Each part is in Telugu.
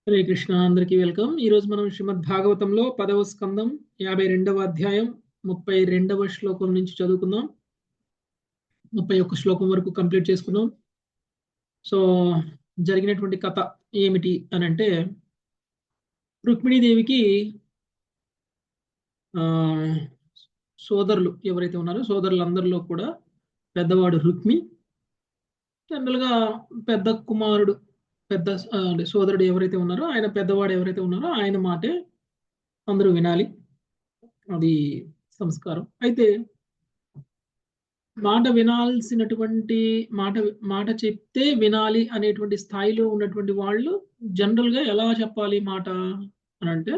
హరే కృష్ణ, అందరికీ వెల్కమ్. ఈ రోజు మనం శ్రీమద్ భాగవతంలో 10వ స్కందం 52వ అధ్యాయం 32వ శ్లోకం నుంచి చదువుకుందాం. 31 శ్లోకం వరకు కంప్లీట్ చేసుకుందాం. సో జరిగినటువంటి కథ ఏమిటి అని అంటే, రుక్మిణీదేవికి సోదరులు ఎవరైతే ఉన్నారో సోదరులందరిలో కూడా పెద్దవాడు రుక్మి. జనరల్గా పెద్ద కుమారుడు పెద్ద సోదరుడు ఎవరైతే ఉన్నారో ఆయన పెద్దవాడు ఎవరైతే ఉన్నారో ఆయన మాటే అందరూ వినాలి, అది సంస్కారం. అయితే మాట వినాల్సినటువంటి మాట చెప్తే వినాలి అనేటువంటి స్థాయిలో ఉన్నటువంటి వాళ్ళు జనరల్గా ఎలా చెప్పాలి మాట అని అంటే,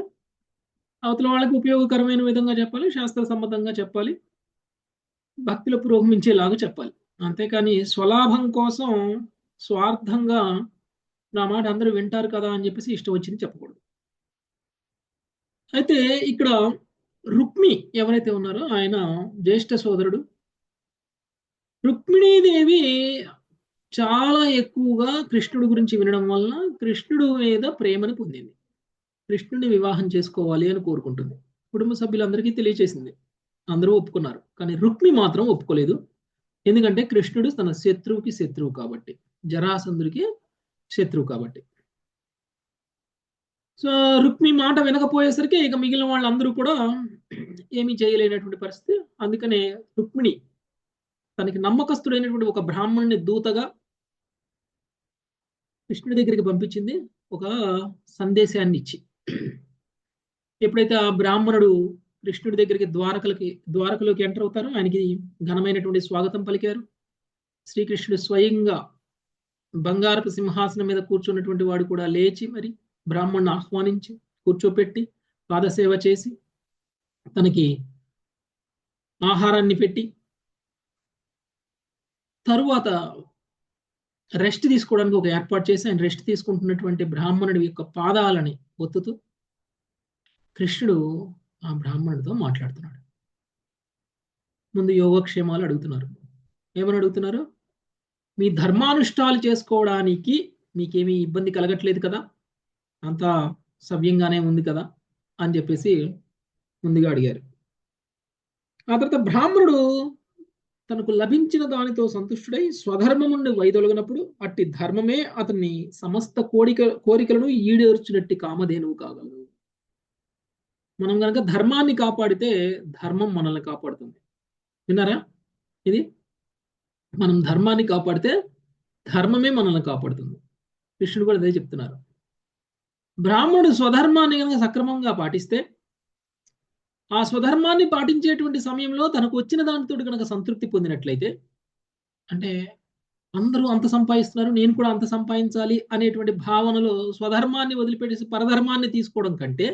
అవతల వాళ్ళకి ఉపయోగకరమైన విధంగా చెప్పాలి, శాస్త్ర సమ్మతంగా చెప్పాలి, భక్తిలో పురోగమించేలాగా చెప్పాలి. అంతేకాని స్వలాభం కోసం స్వార్థంగా నా మాట అందరూ వింటారు కదా అని చెప్పేసి ఇష్టం వచ్చింది చెప్పకూడదు. అయితే ఇక్కడ రుక్మి ఎవరైతే ఉన్నారో ఆయన జ్యేష్ఠ సోదరుడు. రుక్మిణీదేవి చాలా ఎక్కువగా కృష్ణుడి గురించి వినడం వలన కృష్ణుడు మీద ప్రేమను పొందింది. కృష్ణుడిని వివాహం చేసుకోవాలి అని కోరుకుంటుంది. కుటుంబ సభ్యులందరికీ తెలియచేసింది, అందరూ ఒప్పుకున్నారు. కానీ రుక్మి మాత్రం ఒప్పుకోలేదు. ఎందుకంటే కృష్ణుడు తన శత్రువుకి శత్రువు కాబట్టి, జరాసంధుడికి శత్రువు కాబట్టి. సో రుక్మి మాట వినకపోయేసరికి ఇక మిగిలిన వాళ్ళందరూ కూడా ఏమీ చేయలేనటువంటి పరిస్థితి. అందుకనే రుక్మిణి తనకి నమ్మకస్తుడైనటువంటి ఒక బ్రాహ్మణుని దూతగా కృష్ణుడి దగ్గరికి పంపించింది, ఒక సందేశాన్ని ఇచ్చి. ఎప్పుడైతే ఆ బ్రాహ్మణుడు కృష్ణుడి దగ్గరికి ద్వారకలోకి ఎంటర్ అవుతారో ఆయనకి ఘనమైనటువంటి స్వాగతం పలికారు. శ్రీకృష్ణుడు స్వయంగా బంగారపు సింహాసనం మీద కూర్చున్నటువంటి వాడు కూడా లేచి మరి బ్రాహ్మణ్ణి ఆహ్వానించి కూర్చోపెట్టి పాదసేవ చేసి తనకి ఆహారాన్ని పెట్టి తరువాత రెస్ట్ తీసుకోవడానికి ఒక ఏర్పాటు చేసి ఆయన రెస్ట్ తీసుకుంటున్నటువంటి బ్రాహ్మణుడి యొక్క పాదాలని ఒత్తుతూ కృష్ణుడు ఆ బ్రాహ్మణుడితో మాట్లాడుతున్నాడు. ముందు యోగక్షేమాలు అడుగుతున్నారు. ఏమని అడుగుతున్నారు? మీ ధర్మానుష్ఠాలు చేసుకోవడానికి మీకేమీ ఇబ్బంది కలగట్లేదు కదా, అంతా సవ్యంగానే ఉంది కదా అని చెప్పేసి ముందుగా అడిగారు. ఆ తర్వాత బ్రాహ్మణుడు తనకు లభించిన దానితో సంతుష్టుడై స్వధర్మం నుండి వైదొలగినప్పుడు అట్టి ధర్మమే అతన్ని సమస్త కోరికలను ఈడేర్చినట్టి కామధేనువు కాగలదు. మనం కనుక ధర్మాన్ని కాపాడితే ధర్మం మనల్ని కాపాడుతుంది. విన్నారా? ఇది మనం ధర్మాన్ని కాపాడితే ధర్మమే మనల్ని కాపాడుతుంది. కృష్ణుడు కూడా అదే చెప్తున్నారు. బ్రాహ్మణుడు స్వధర్మాన్ని కనుక సక్రమంగా పాటిస్తే, ఆ స్వధర్మాన్ని పాటించేటువంటి సమయంలో తనకు వచ్చిన దానితో కనుక సంతృప్తి పొందినట్లయితే, అంటే అందరూ అంత సంపాదిస్తున్నారు నేను కూడా అంత సంపాదించాలి అనేటువంటి భావనలో స్వధర్మాన్ని వదిలిపెట్టేసి పరధర్మాన్ని తీసుకోవడం కంటే,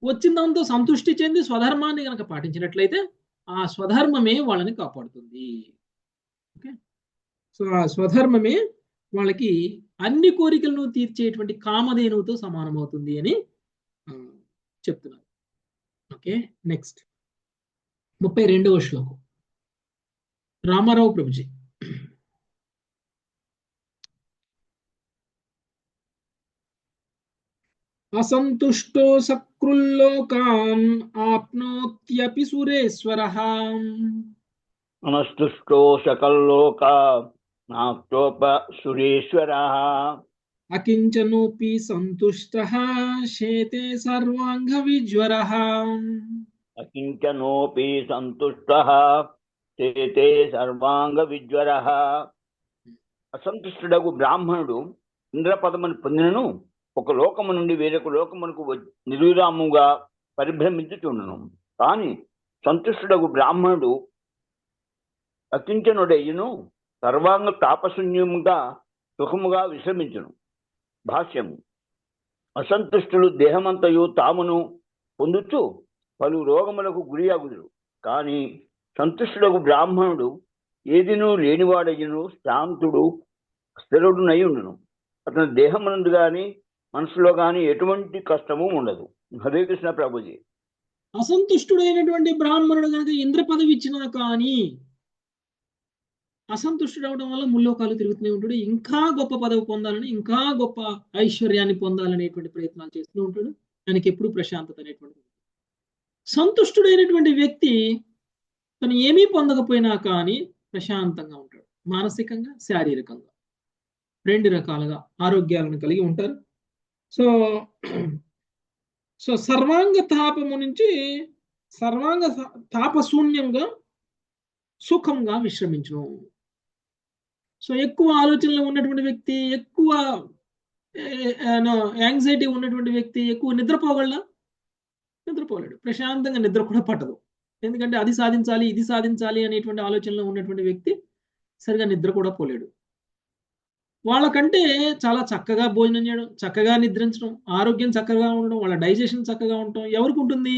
వచ్చిన దాంతో సంతృష్టి చెంది స్వధర్మాన్ని కనుక పాటించినట్లయితే ఆ స్వధర్మమే వాళ్ళని కాపాడుతుంది. ఓకే, సో ఆ స్వధర్మమే వాళ్ళకి అన్ని కోరికలను తీర్చేటువంటి కామధేనువుతో సమానమవుతుంది అని చెప్తున్నారు. ఓకే, నెక్స్ట్ 32వ శ్లోకం. రామారావు ప్రభుజీ. అసంతుష్టో సకృల్లోకాన్ ఆప్నోత్యపి సురేశ్వరః. అనస్తుష్టో సకల్లోకా నాప్నోప సురేశ్వరః. అకించనోపి సంతుష్టః శేతే సర్వాంగ విజ్వరః. అకించనోపి సంతుష్టః శేతే సర్వాంగ విజ్వరః. అసంతుష్టుడగు బ్రాహ్మణుడు ఇంద్రపదమును పొందినను ఒక లోకము నుండి వేరొక లోకమునకు నిర్విరామముగా పరిభ్రమించుచుండును. కానీ సంతుష్టుడగు బ్రాహ్మణుడు అకించనుడయ్యును సర్వాంగ తాపశూన్యముగా సుఖముగా విశ్రమించును. భాష్యము: అసంతుష్టులు దేహమంతయు తామును పొందుతూ పలు రోగములకు గురియగుదురు. కానీ సంతుష్టుడగు బ్రాహ్మణుడు ఏదినూ లేనివాడయ్యును శాంతుడు స్థిరుడునై ఉండును. అతని దేహమునందు గాని మనసులో గాని ఎటువంటి కష్టము ఉండదు. హరే కృష్ణ ప్రభుజీ. అసంతుష్టుడైనటువంటి బ్రాహ్మణుడు కనుక ఇంద్ర పదవి ఇచ్చినా కానీ అసంతుష్టుడు అవడం వల్ల ముల్లోకాలు తిరుగుతూనే ఉంటాడు. ఇంకా గొప్ప పదవి పొందాలని, ఇంకా గొప్ప ఐశ్వర్యాన్ని పొందాలనేటువంటి ప్రయత్నాలు చేస్తూ ఉంటాడు. ఆయనకి ఎప్పుడు ప్రశాంతత అనేటువంటిది. సంతుష్టుడైనటువంటి వ్యక్తి తను ఏమీ పొందకపోయినా కానీ ప్రశాంతంగా ఉంటాడు. మానసికంగా, శారీరకంగా 2 రకాలుగా ఆరోగ్యాలను కలిగి ఉంటారు. సో సో సర్వాంగ తాపము నుంచి సర్వాంగ తాపశూన్యంగా సుఖంగా విశ్రమించును. సో ఎక్కువ ఆలోచనలు ఉన్నటువంటి వ్యక్తి, ఎక్కువ యాంగ్జైటీ ఉన్నటువంటి వ్యక్తి ఎక్కువ నిద్రపోగలడా? నిద్రపోలేడు. ప్రశాంతంగా నిద్ర కూడా పట్టదు. ఎందుకంటే అది సాధించాలి, ఇది సాధించాలి అనేటువంటి ఆలోచనలో ఉన్నటువంటి వ్యక్తి సరిగా నిద్ర కూడా పోలేడు. వాళ్ళకంటే చాలా చక్కగా భోజనం చేయడం, చక్కగా నిద్రించడం, ఆరోగ్యం చక్కగా ఉండడం, వాళ్ళ డైజెషన్ చక్కగా ఉండటం ఎవరికి ఉంటుంది?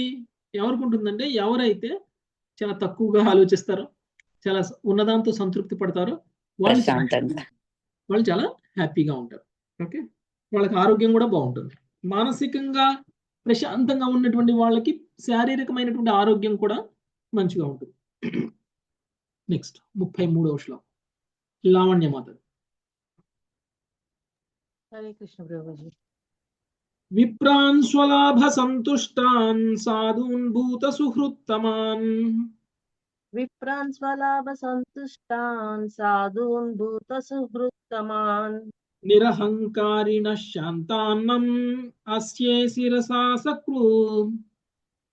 ఎవరికి ఉంటుందంటే ఎవరైతే చాలా తక్కువగా ఆలోచిస్తారో, చాలా ఉన్నదాంతో సంతృప్తి పడతారో వాళ్ళు చాలా హ్యాపీగా ఉంటారు. ఓకే, వాళ్ళకి ఆరోగ్యం కూడా బాగుంటుంది. మానసికంగా ప్రశాంతంగా ఉన్నటువంటి వాళ్ళకి శారీరకమైనటువంటి ఆరోగ్యం కూడా మంచిగా ఉంటుంది. నెక్స్ట్ 33వ శ్లోకం లావణ్యమాత. హరే కృష్ణ ప్రభుజీ. విప్రాన్ స్వలాభ సంతుష్టాన్ సాధూన్ భూత సుహృత్తమాన్. విప్రాన్ స్వలాభ సంతుష్టాన్ సాధూన్ భూత సుహృత్తమాన్. నిరహంకారిణ శాంతాన్నం అస్యే శిరసా సక్రు.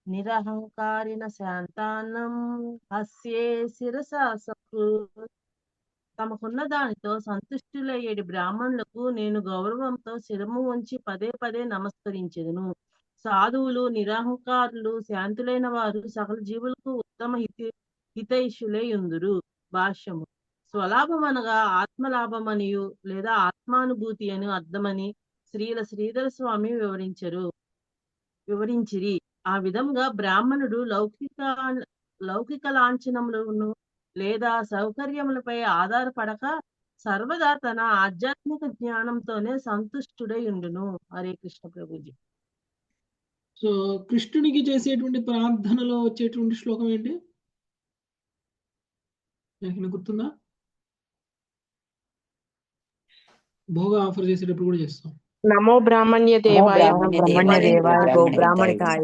నిరహంకారిణ శాంతాన్నం హస్యే శిరసా సక్రు. తమకున్న దానితో సంతుష్టులయ్యేటి బ్రాహ్మణులకు నేను గౌరవంతో శిరము ఉంచి పదే పదే నమస్కరించెదను. సాధువులు, నిరహంకారులు, శాంతులైన వారు సకల జీవులకు ఉత్తమ హితైషులై ఉందురు. భాష్యము. స్వలాభం అనగా ఆత్మలాభమనియు లేదా ఆత్మానుభూతి అని అర్థమని శ్రీధర స్వామి వివరించిరి. ఆ విధంగా బ్రాహ్మణుడు లౌకిక లాంఛనములను లేదా సౌకర్యములపై ఆధారపడక సర్వదా తన ఆధ్యాత్మిక జ్ఞానంతోనే సంతుష్టుడై ఉండును. హరే కృష్ణ ప్రభుజీ. సో కృష్ణునికి చేసేటువంటి ప్రార్థనలో వచ్చేటువంటి శ్లోకం ఏంటి? నాకు గుర్తుందా? భోగ ఆఫర్ చేసేటప్పుడు కూడా చేస్తాం. నమో బ్రాహ్మణ్య దేవాయ గో బ్రాహ్మణికాయ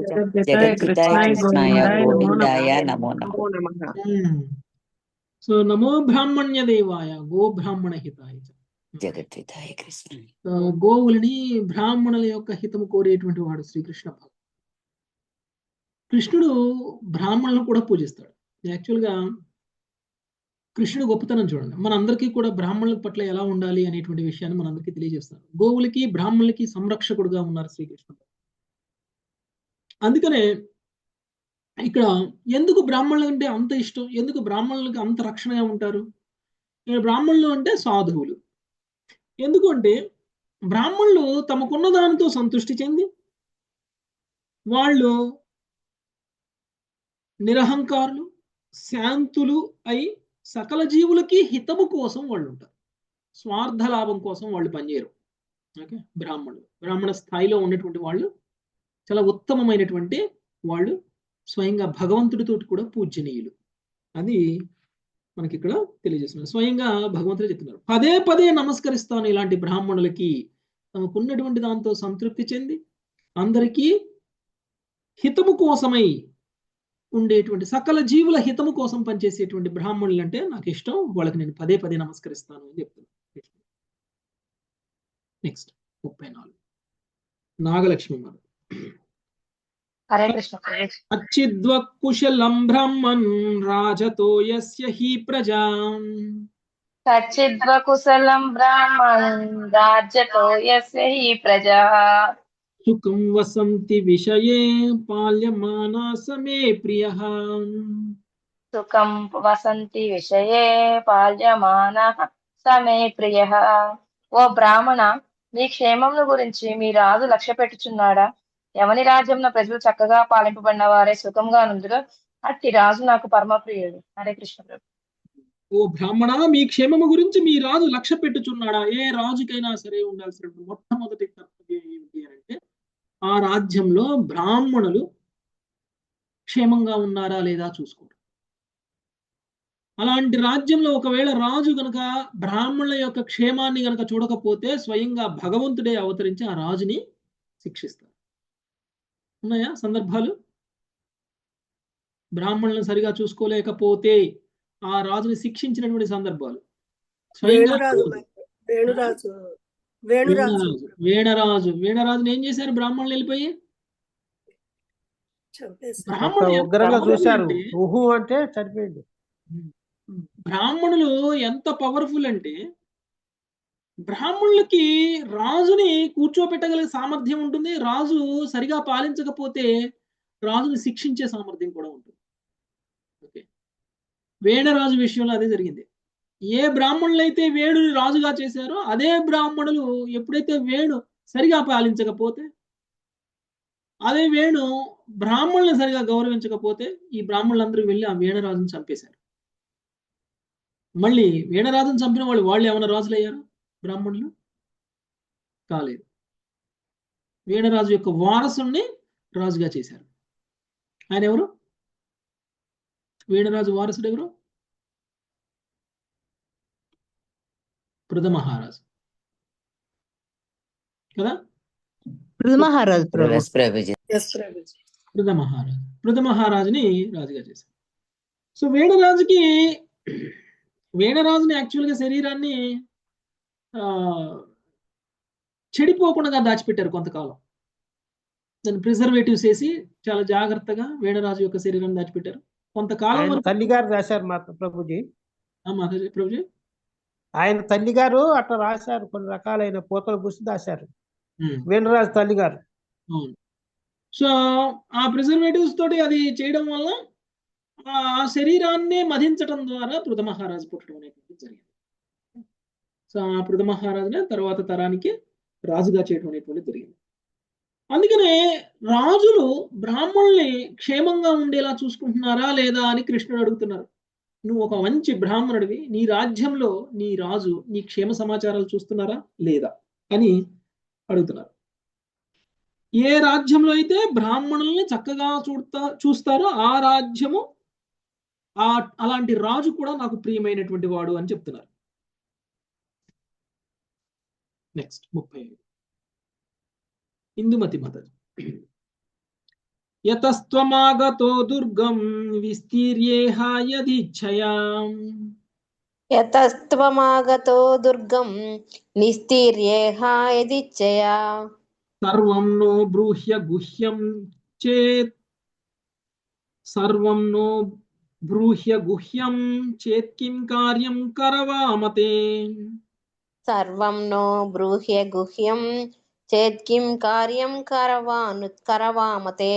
జగద్పితాయ కృష్ణాయ గోవిందాయ నమో నమః. సో నమో బ్రాహ్మణ్య దేవాయ గో బ్రాహ్మణ హితాయ జగద్పితాయ కృష్ణ. గోవులని బ్రాహ్మణుల యొక్క హితము కోరేటువంటి వాడు శ్రీకృష్ణ భక్తుడు. కృష్ణుడు బ్రాహ్మణులను కూడా పూజిస్తాడు. యాక్చువల్గా కృష్ణుడు గొప్పతనం చూడండి. మనందరికీ కూడా బ్రాహ్మణుల పట్ల ఎలా ఉండాలి అనేటువంటి విషయాన్ని మనందరికీ తెలియజేస్తారు. గోవులకి బ్రాహ్మణులకి సంరక్షకుడుగా ఉన్నారు శ్రీకృష్ణ. అందుకనే ఇక్కడ ఎందుకు బ్రాహ్మణులు అంటే అంత ఇష్టం, ఎందుకు బ్రాహ్మణులకి అంత రక్షణగా ఉంటారు? బ్రాహ్మణులు అంటే సాధువులు. ఎందుకు అంటే బ్రాహ్మణులు తమకున్న దానితో సంతృష్టి చెంది వాళ్ళు నిరహంకారులు, శాంతులు అయి సకల జీవులకి హితము కోసం వాళ్ళు ఉంటారు. స్వార్థ లాభం కోసం వాళ్ళు పనిచేయరు. ఓకే, బ్రాహ్మణ స్థాయిలో ఉన్నటువంటి వాళ్ళు చాలా ఉత్తమమైనటువంటి వాళ్ళు, స్వయంగా భగవంతుడితో కూడా పూజనీయులు. అది మనకి ఇక్కడ తెలియజేస్తున్నారు. స్వయంగా భగవంతుడు చెప్తున్నారు, పదే పదే నమస్కరిస్తాను ఇలాంటి బ్రాహ్మణులకి, తమకున్నటువంటి దాంతో సంతృప్తి చెంది అందరికీ హితము కోసమై ఉండేటువంటి సకల జీవుల హితము కోసం పనిచేసేటువంటి బ్రాహ్మణులు అంటే నాకు ఇష్టం, వాళ్ళకి నేను పదే పదే నమస్కరిస్తాను అని చెప్తున్నాను. నెక్స్ట్ 34 నాగలక్ష్మి గారు. హరే కృష్ణ. అచ్చిద్వకుశలం బ్రాహ్మణ్ రాజతో యస్య హి ప్రజా. సచ్చిద్వకుశలం బ్రాహ్మణ్ రాజ్యతో యస్య హి ప్రజా. సుఖం వసంతి విషయే పాల్యమానా సమే ప్రియః. సుఖం వసంతి విషయే పాల్యమానః సమే ప్రియః. ఓ బ్రాహ్మణ, మీ క్షేమమును గురించి మీ రాజు లక్ష్య పెట్టుచున్నాడా? ఎవని రాజ్యంలో ప్రజలు చక్కగా పాలింపబడిన వారే సుఖంగా నుందురో అట్టి రాజు నాకు పరమప్రియుడు. హరే కృష్ణ ప్రభు. ఓ బ్రాహ్మణ, మీ క్షేమము గురించి మీ రాజు లక్ష్య పెట్టుచున్నాడా? ఏ రాజుకైనా సరే ఉండాల్సిన మొట్టమొదటి కర్తవ్యం ఏమిటి అంటే ఆ రాజ్యంలో బ్రాహ్మణులు క్షేమంగా ఉన్నారా లేదా చూసుకోండి. అలాంటి రాజ్యంలో ఒకవేళ రాజు గనక బ్రాహ్మణుల యొక్క క్షేమాన్ని గనక చూడకపోతే స్వయంగా భగవంతుడే అవతరించి ఆ రాజుని శిక్షిస్తారు. ఉన్నాయా సందర్భాలు? బ్రాహ్మణులను సరిగా చూసుకోలేకపోతే ఆ రాజుని శిక్షించినటువంటి సందర్భాలు స్వయంగా వీణరాజుని ఏం చేశారు బ్రాహ్మణులు వెళ్ళిపోయి? ఉగ్రంగా చూశారు, ఊహు అంటే చనిపోయింది. బ్రాహ్మణులు ఎంత పవర్ఫుల్ అంటే బ్రాహ్మణులకి రాజుని కూర్చోపెట్టగలిగే సామర్థ్యం ఉంటుంది. రాజు సరిగా పాలించకపోతే రాజుని శిక్షించే సామర్థ్యం కూడా ఉంటుంది. ఓకే, వేణరాజు విషయంలో అదే జరిగింది. ఏ బ్రాహ్మణులైతే వేణుని రాజుగా చేశారో అదే బ్రాహ్మణులు ఎప్పుడైతే వేణు సరిగా పాలించకపోతే, అదే వేణు బ్రాహ్మణులను సరిగా గౌరవించకపోతే ఈ బ్రాహ్మణులందరూ వెళ్ళి ఆ వేణరాజుని చంపేశారు. మళ్ళీ వీణరాజును చంపిన వాళ్ళు ఏమైనా రాజులయ్యారు? బ్రాహ్మణులు కాలేదు. వీణరాజు యొక్క వారసుని రాజుగా చేశారు. ఆయన ఎవరు? వీణరాజు వారసుడు ఎవరు? పృథమహారాజు కదా? పృథమహారాజుని రాజుగా చేశారు. సో వీణరాజుని యాక్చువల్గా శరీరాన్ని చెడిపోకుండా దాచిపెట్టారు కొంతకాలం. దాన్ని ప్రిజర్వేటివ్స్ వేసి చాలా జాగ్రత్తగా వీణరాజు యొక్క శరీరాన్ని దాచిపెట్టారు కొంతకాలం. తల్లిగారు రాశారు ప్రభుజీ. ప్రభుజీ ఆయన తల్లిగారు అట్లా రాశారు, కొన్ని రకాలైన పూతలు పూసి రాశారు వీణరాజు తల్లిగారు. అవును. సో ఆ ప్రిజర్వేటివ్స్ తోటి అది చేయడం వల్ల ఆ శరీరాన్ని మధించడం ద్వారా పృథమహారాజు పుట్టడం అనేటువంటిది జరిగింది. సో ఆ పృథమహారాజునే తర్వాత తరానికి రాజుగా చేయడం అనేటువంటిది జరిగింది. అందుకనే రాజులు బ్రాహ్మణుల్ని క్షేమంగా ఉండేలా చూసుకుంటున్నారా లేదా అని కృష్ణుడు అడుగుతున్నారు. నువ్వు ఒక మంచి బ్రాహ్మణుడివి, నీ రాజ్యంలో నీ రాజు నీ క్షేమ సమాచారాలు చూస్తున్నారా లేదా అని అడుగుతున్నారు. ఏ రాజ్యంలో అయితే బ్రాహ్మణుల్ని చక్కగా చూస్తారో ఆ రాజ్యము అలాంటి రాజు కూడా నాకు ప్రియమైనటువంటి వాడు అని చెప్తున్నారు. నెక్స్ట్ 35 ఇందుమతి మాతాజీ. యతస్త్వమాగతో దుర్గం విస్తీర్యేహ యదిచ్ఛయా. యతస్త్వమాగతో దుర్గం నిస్తీర్యేహ యదిచ్ఛయా. సర్వం నో బ్రూహ్య గుహ్యం చేత్. సర్వం నో బ్రూహ్య గుహ్యం చేత్ కిం కార్యం కరవామతే. సర్వం నో బ్రూహ్య గుహ్యం చేత్ కిం కార్యం కరవామతే.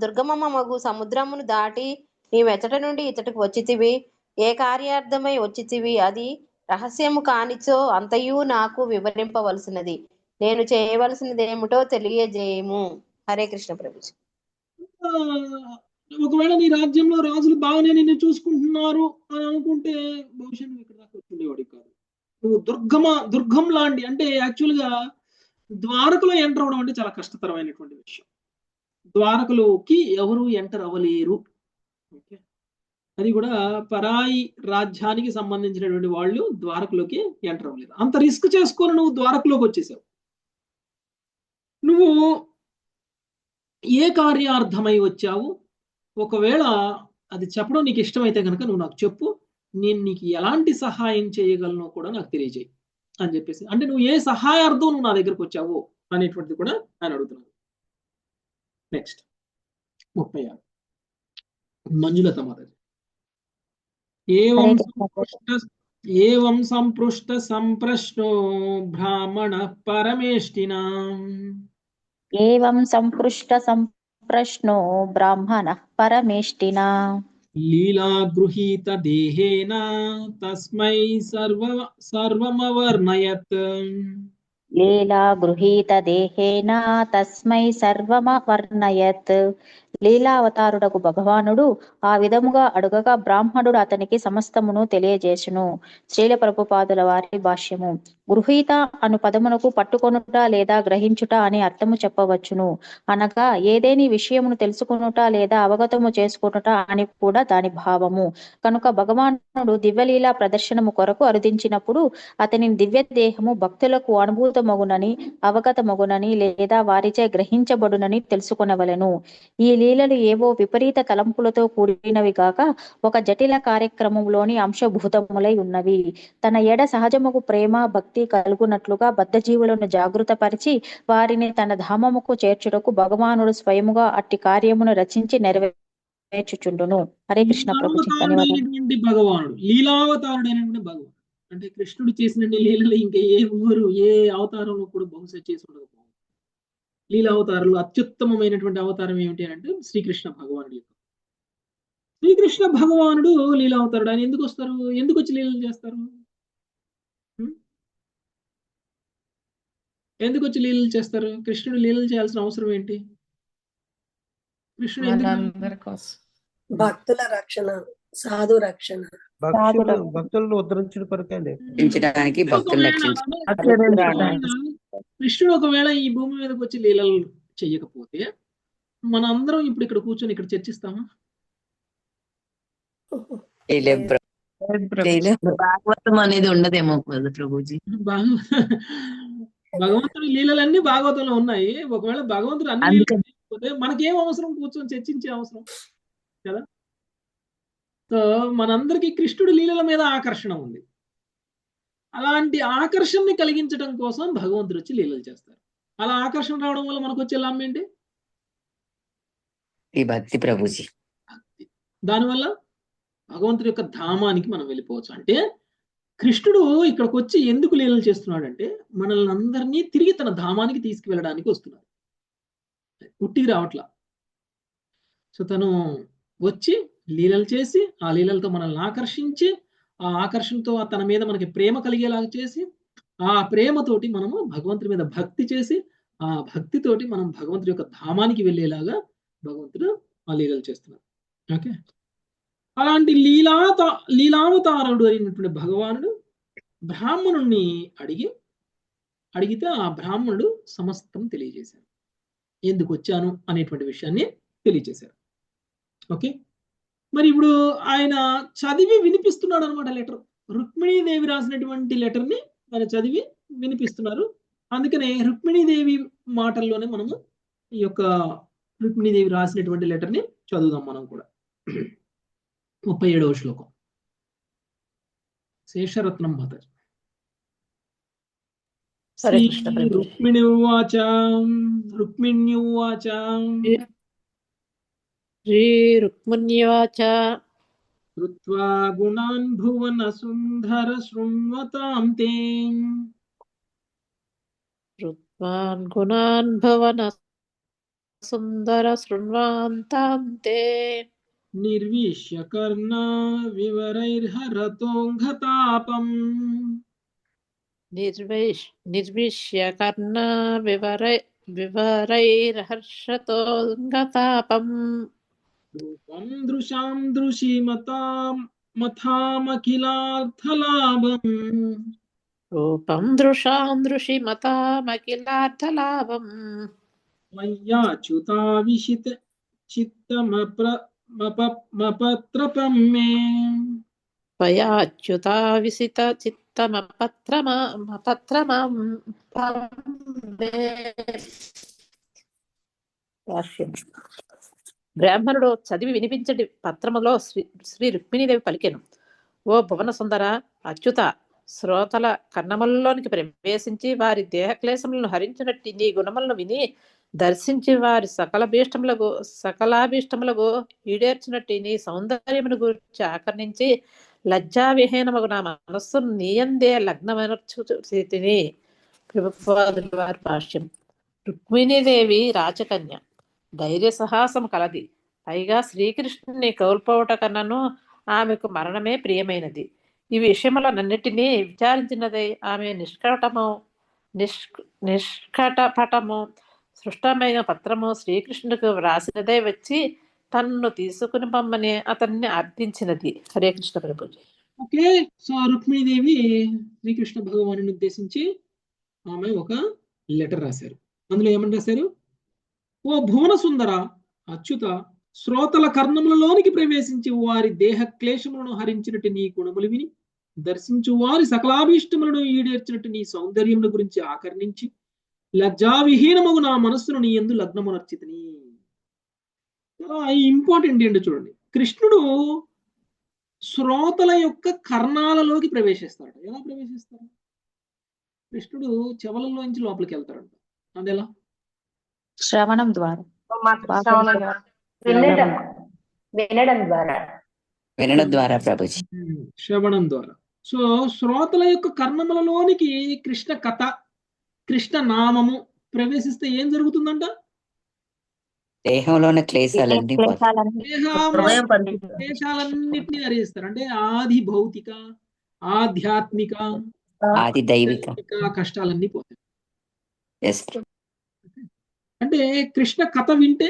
దుర్గమమగు సముద్రమును దాటి నీవెచ్చట నుండి ఇచ్చటకు వచ్చితివి. ఏ కార్యార్థమై వచ్చితివి అది రహస్యము కానిచో అంతయు నాకు వివరింపవలసినది. నేను చేయవలసినది ఏమిటో తెలియజేయము. హరే కృష్ణ ప్రభుజీ. ఒకవేళ నీ రాజ్యంలో రాజులు బాగానే నిన్ను చూసుకుంటున్నారు అని అనుకుంటే బహుశా నువ్వు ఇక్కడ దాకా వచ్చుండేవాడి కాదు. నువ్వు దుర్గం లాంటి, అంటే యాక్చువల్గా ద్వారకలో ఎంటర్ అవడం అంటే చాలా కష్టతరమైనటువంటి విషయం. ద్వారకలోకి ఎవరు ఎంటర్ అవ్వలేరు. ఓకే, అది కూడా పరాయి రాజ్యానికి సంబంధించినటువంటి వాళ్ళు ద్వారకలోకి ఎంటర్ అవ్వలేరు. అంత రిస్క్ చేసుకొని నువ్వు ద్వారకలోకి వచ్చేసావు. నువ్వు ఏ కార్యార్థమై వచ్చావు? ఒకవేళ అది చెప్పడం నీకు ఇష్టమైతే కనుక నువ్వు నాకు చెప్పు, నేను నీకు ఎలాంటి సహాయం చేయగలను కూడా నాకు తెలియజేయి అని చెప్పేసి. అంటే నువ్వు ఏ సహాయార్థం నువ్వు నా దగ్గరకు వచ్చావు అనేటువంటిది కూడా ఆయన అడుగుతున్నాను. నెక్స్ట్ 36 మంజులత మాతాజీ. ఏవం సంపృష్ట సంప్రశ్నో బ్రాహ్మణ పరమేష్టినా. ఏవం సంపృష్ట సంప్రశ్నో బ్రాహ్మణ పరమేష్టినా. లీలా గృహీత దేహేన తస్మై సర్వమవర్ణయత్. లీలా గృహీత దేహేన తస్మై సర్వమవర్ణయత్. లీలావతారుడకు భగవానుడు ఆ విధముగా అడుగగా బ్రాహ్మణుడు అతనికి సమస్తమును తెలియజేసును. శ్రీల ప్రభుపాదుల వారి భాష్యము. గృహీత అను పదమునకు పట్టుకొనుట లేదా గ్రహించుట అని అర్థము చెప్పవచ్చును. అనగా ఏదేని విషయమును తెలుసుకొనుట లేదా అవగతము చేసుకొనుట అని కూడా దాని భావము. కనుక భగవానుడు దివ్యలీలా ప్రదర్శనము కొరకు అరుదించినప్పుడు అతని దివ్య దేహము భక్తులకు అనుభూతమగునని, అవగతమగునని లేదా వారిచే గ్రహించబడునని తెలుసుకొనవలెను. ఈ లీలలు ఏవో విపరీత తలంపులతో కూడినవి గాక ఒక జటిల కార్యక్రమంలోని అంశభూతములై ఉన్నవి. తన ఎడ సహజముకు ప్రేమ భక్తి కలుగునట్లుగా బద్ధజీవులను జాగృతపరిచి వారిని తన ధామముకు చేర్చుటకు భగవానుడు స్వయముగా అట్టి కార్యమును రచించి నెరవేర్చుచుండును. హరే కృష్ణ ప్రభుజీ, ధన్యవాదాలు. లీలావతారుడైనటువంటి భగవానుడు, లీలావతారుడైనటువంటి భగవానుడు అంటే కృష్ణుడు చేసిన లీలలు ఇంకా ఏ అవతారంలో కూడా బహుశా చేసి ఉండకపోవచ్చు. లీలావతారంలో అత్యుత్తమమైనటువంటి అవతారం ఏమిటి అంటే శ్రీకృష్ణ భగవానుడు యొక్క. శ్రీకృష్ణ భగవానుడు లీలావతారుడు. ఆయన ఎందుకు వస్తారు? ఎందుకు వచ్చి లీలలు చేస్తారు? ఎందుకు వచ్చి లీలలు చేస్తారు? కృష్ణుడు లీలలు చేయాల్సిన అవసరం ఏంటి? కృష్ణుడు భక్తుల రక్షణ, సాధు రక్షణ, భక్తులను ఉద్ధరించడం కొరకండి. కృష్ణుడు ఒకవేళ ఈ భూమి మీదకి వచ్చి లీలలు చెయ్యకపోతే మన అందరం ఇప్పుడు ఇక్కడ కూర్చొని ఇక్కడ చర్చిస్తామా? భాగవతం అనేది ఉండదేమో ప్రభుజీ. భగవంతుడి లీలలన్నీ భాగవతంలో ఉన్నాయి. ఒకవేళ భగవంతుడు అన్ని లీలలు చేయకపోతే మనకేం అవసరం కూర్చొని చర్చించే అవసరం కదా? సో మనందరికీ కృష్ణుడి లీలల మీద ఆకర్షణ ఉంది. అలాంటి ఆకర్షణని కలిగించడం కోసం భగవంతుడు వచ్చి లీలలు చేస్తారు. అలా ఆకర్షణ రావడం వల్ల మనకు వచ్చే లాభం ఏంటి? ఈ భక్తి ప్రభుజీ. దానివల్ల భగవంతుడి యొక్క ధామానికి మనం వెళ్ళిపోవచ్చు. అంటే కృష్ణుడు ఇక్కడికి వచ్చి ఎందుకు లీలలు చేస్తున్నాడు అంటే మనల్ని అందరినీ తిరిగి తన ధామానికి తీసుకువెళ్ళడానికి వస్తున్నాడు. ఉట్టికి రావట్లా. సో తను వచ్చి లీలలు చేసి ఆ లీలలతో మనల్ని ఆకర్షించి ఆ ఆకర్షణతో తన మీద మనకి ప్రేమ కలిగేలాగా చేసి ఆ ప్రేమతోటి మనము భగవంతుడి మీద భక్తి చేసి ఆ భక్తితోటి మనం భగవంతుడి యొక్క ధామానికి వెళ్ళేలాగా భగవంతుడు ఆ లీలలు చేస్తున్నాడు. ఓకే, అలాంటి లీలావతారుడు అయినటువంటి భగవానుడు బ్రాహ్మణుణ్ణి అడిగితే ఆ బ్రాహ్మణుడు సమస్తం తెలియజేశారు. ఎందుకు వచ్చాను అనేటువంటి విషయాన్ని తెలియజేశారు. ఓకే, మరి ఇప్పుడు ఆయన చదివి వినిపిస్తున్నాడు అనమాట. లెటర్, రుక్మిణీదేవి రాసినటువంటి లెటర్ని ఆయన చదివి వినిపిస్తున్నారు. అందుకనే రుక్మిణీదేవి మాటల్లోనే మనము ఈ యొక్క రుక్మిణీదేవి రాసినటువంటి లెటర్ని చదువుదాం మనం కూడా. 37వ శ్లోకం. శేషరత్నం మాతాజీ. రుక్మిణ్యువాచ కృత్వా గుణాన్ భువన సుందర శృణ్వతాం తే. నిర్విశ్య కర్ణ వివరైర్హరతోంఘతాపం. రూపం దృశాం దృశిమతాం మథామఖిలార్థలాభం. మయ్యాచ్యుతావిషిత చిత్తమపత్రపం మే. బ్రాహ్మణుడు చదివి వినిపించటి పత్రములో శ్రీ రుక్మిణీదేవి పలికెను. ఓ భువన సుందర, అచ్యుత, శ్రోతల కన్నములలోనికి ప్రవేశించి వారి దేహక్లేశములను హరించినట్టి నీ గుణములను విని దర్శించి వారి సకలాభీష్టములకు ఈడేర్చినట్టి నీ సౌందర్యమును గురించి ఆకర్ణించి లజ్జావిహీనమగు నా మనస్సును నీయందే లగ్నమనర్చుతిని. ప్రభుపాదుల వారి భాష్యం. రుక్మిణీదేవి రాచకన్య, ధైర్య సాహసం కలది. పైగా శ్రీకృష్ణుని కోల్పోవట కన్నను ఆమెకు మరణమే ప్రియమైనది. ఈ విషయములన్నిటినీ విచారించినదై ఆమె నిష్కటపటము సృష్టమైన పత్రము శ్రీకృష్ణుడికి వ్రాసినదై వచ్చి తనను తీసుకుని పొమ్మని అతన్ని అర్థించినది. హరే కృష్ణ ప్రభుజీ. ఓకే. సో రుక్మిణీదేవి శ్రీకృష్ణ భగవానుని ఉద్దేశించి ఆమె ఒక లెటర్ రాశారు. అందులో ఏమని రాశారు? ఓ భువన సుందర అచ్యుత, శ్రోతల కర్ణములలోనికి ప్రవేశించి వారి దేహ క్లేశములను హరించినట్టు నీ గుణములు విని దర్శించు వారి సకలాభీష్టములను ఈడేర్చినట్టు నీ సౌందర్యముల గురించి ఆకర్ణించి లజ్జావిహీనమగు నా మనస్సును నీ యందు లగ్నమునర్చితిని. ఇంపార్టెంట్ ఏంటో చూడండి. కృష్ణుడు శ్రోతల యొక్క కర్ణాలలోకి ప్రవేశిస్తాడు. ఎలా ప్రవేశిస్తారు? కృష్ణుడు చెవలలోంచి లోపలికి వెళ్తాడంట. అదెలా? శ్రవణం ద్వారా, వినడం ద్వారా ప్రభుజీ. శ్రవణం ద్వారా. సో శ్రోతల యొక్క కర్ణములలోనికి కృష్ణ కథ, కృష్ణ నామము ప్రవేశిస్తే ఏం జరుగుతుందంట? దేహంలోని క్లేశాలన్నీ క్లేశాలన్నింటినీ హరిస్తారు. అంటే ఆది భౌతిక, ఆధ్యాత్మిక, ఆది దైవిక కష్టాలన్నీ పోతాయి. ఎస్. అంటే కృష్ణ కథ వింటే,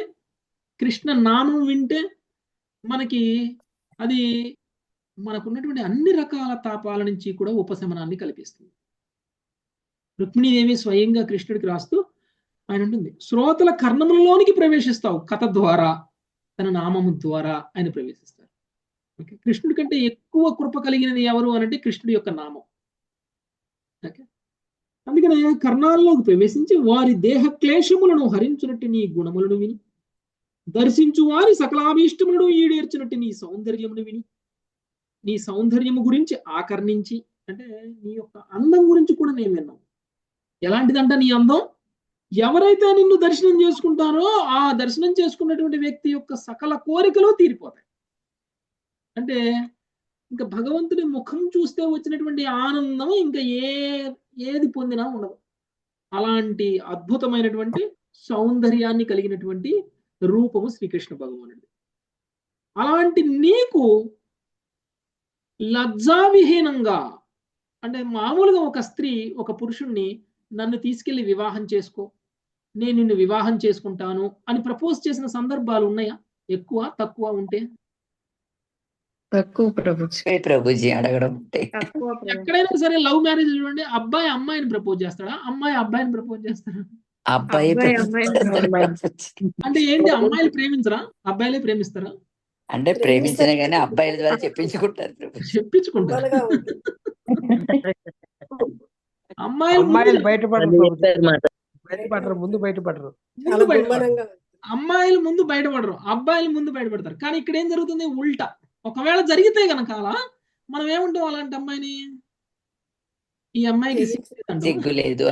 కృష్ణ నామం వింటే మనకి అది మనకున్నటువంటి అన్ని రకాల తాపాల నుంచి కూడా ఉపశమనాన్ని కల్పిస్తుంది. రుక్మిణీదేవి స్వయంగా కృష్ణుడికి రాస్తూ ఆయన ఉంటుంది, శ్రోతల కర్ణములలోనికి ప్రవేశిస్తావు కథ ద్వారా, తన నామము ద్వారా ఆయన ప్రవేశిస్తారు. ఓకే. కృష్ణుడి కంటే ఎక్కువ కృప కలిగినది ఎవరు అనంటే కృష్ణుడి యొక్క నామం. ఓకే. అందుకనే కర్ణాల్లోకి ప్రవేశించి వారి దేహ క్లేశములను హరించినట్టు నీ గుణములను విని దర్శించు వారి సకలాభీష్టములను ఈడేర్చినట్టు నీ సౌందర్యమును విని నీ సౌందర్యము గురించి ఆకర్ణించి, అంటే నీ యొక్క అందం గురించి కూడా నేను విన్నాను. ఎలాంటిదంట నీ అందం? ఎవరైతే నిన్ను దర్శనం చేసుకుంటారో ఆ దర్శనం చేసుకున్నటువంటి వ్యక్తి యొక్క సకల కోరికలు తీరిపోతాయి. అంటే ఇంకా భగవంతుడి ముఖం చూస్తే వచ్చినటువంటి ఆనందం ఇంకా ఏది పొందినా ఉండదు. అలాంటి అద్భుతమైనటువంటి సౌందర్యాన్ని కలిగినటువంటి రూపము శ్రీకృష్ణ భగవానుడి. అలాంటి నీకు లజ్జావిహీనంగా, అంటే మామూలుగా ఒక స్త్రీ ఒక పురుషుణ్ణి నన్ను తీసుకెళ్లి వివాహం చేసుకో, నేను నిన్ను వివాహం చేసుకుంటాను అని ప్రపోజ్ చేసిన సందర్భాలు ఉన్నాయా? ఎక్కువ తక్కువ ఉంటే? తక్కువ ప్రభుజీ అడగడం. ఎక్కడైనా సరే లవ్ మ్యారేజ్ చూడండి, అబ్బాయి అమ్మాయిని ప్రపోజ్ చేస్తాడా, అమ్మాయి అబ్బాయిని ప్రపోజ్ చేస్తాడా? అబ్బాయి అంటే ఏంటి, అమ్మాయిలు ప్రేమించరా, అబ్బాయిలే ప్రేమిస్తారా? అంటే ప్రేమించనే కానీ అబ్బాయిల ద్వారా చెప్పించుకుంటారు. అమ్మాయిలు బయటపడరు, ముందు బయటపడరు. అమ్మాయిలు ముందు బయటపడరు, అబ్బాయిలు ముందు బయటపడతారు. కానీ ఇక్కడ ఏం జరుగుతుంది? ఉల్టా. ఒకవేళ జరిగితే గనక మనం ఏముంటాం అలాంటి అమ్మాయిని, ఈ అమ్మాయికి సిగ్గు లేదు,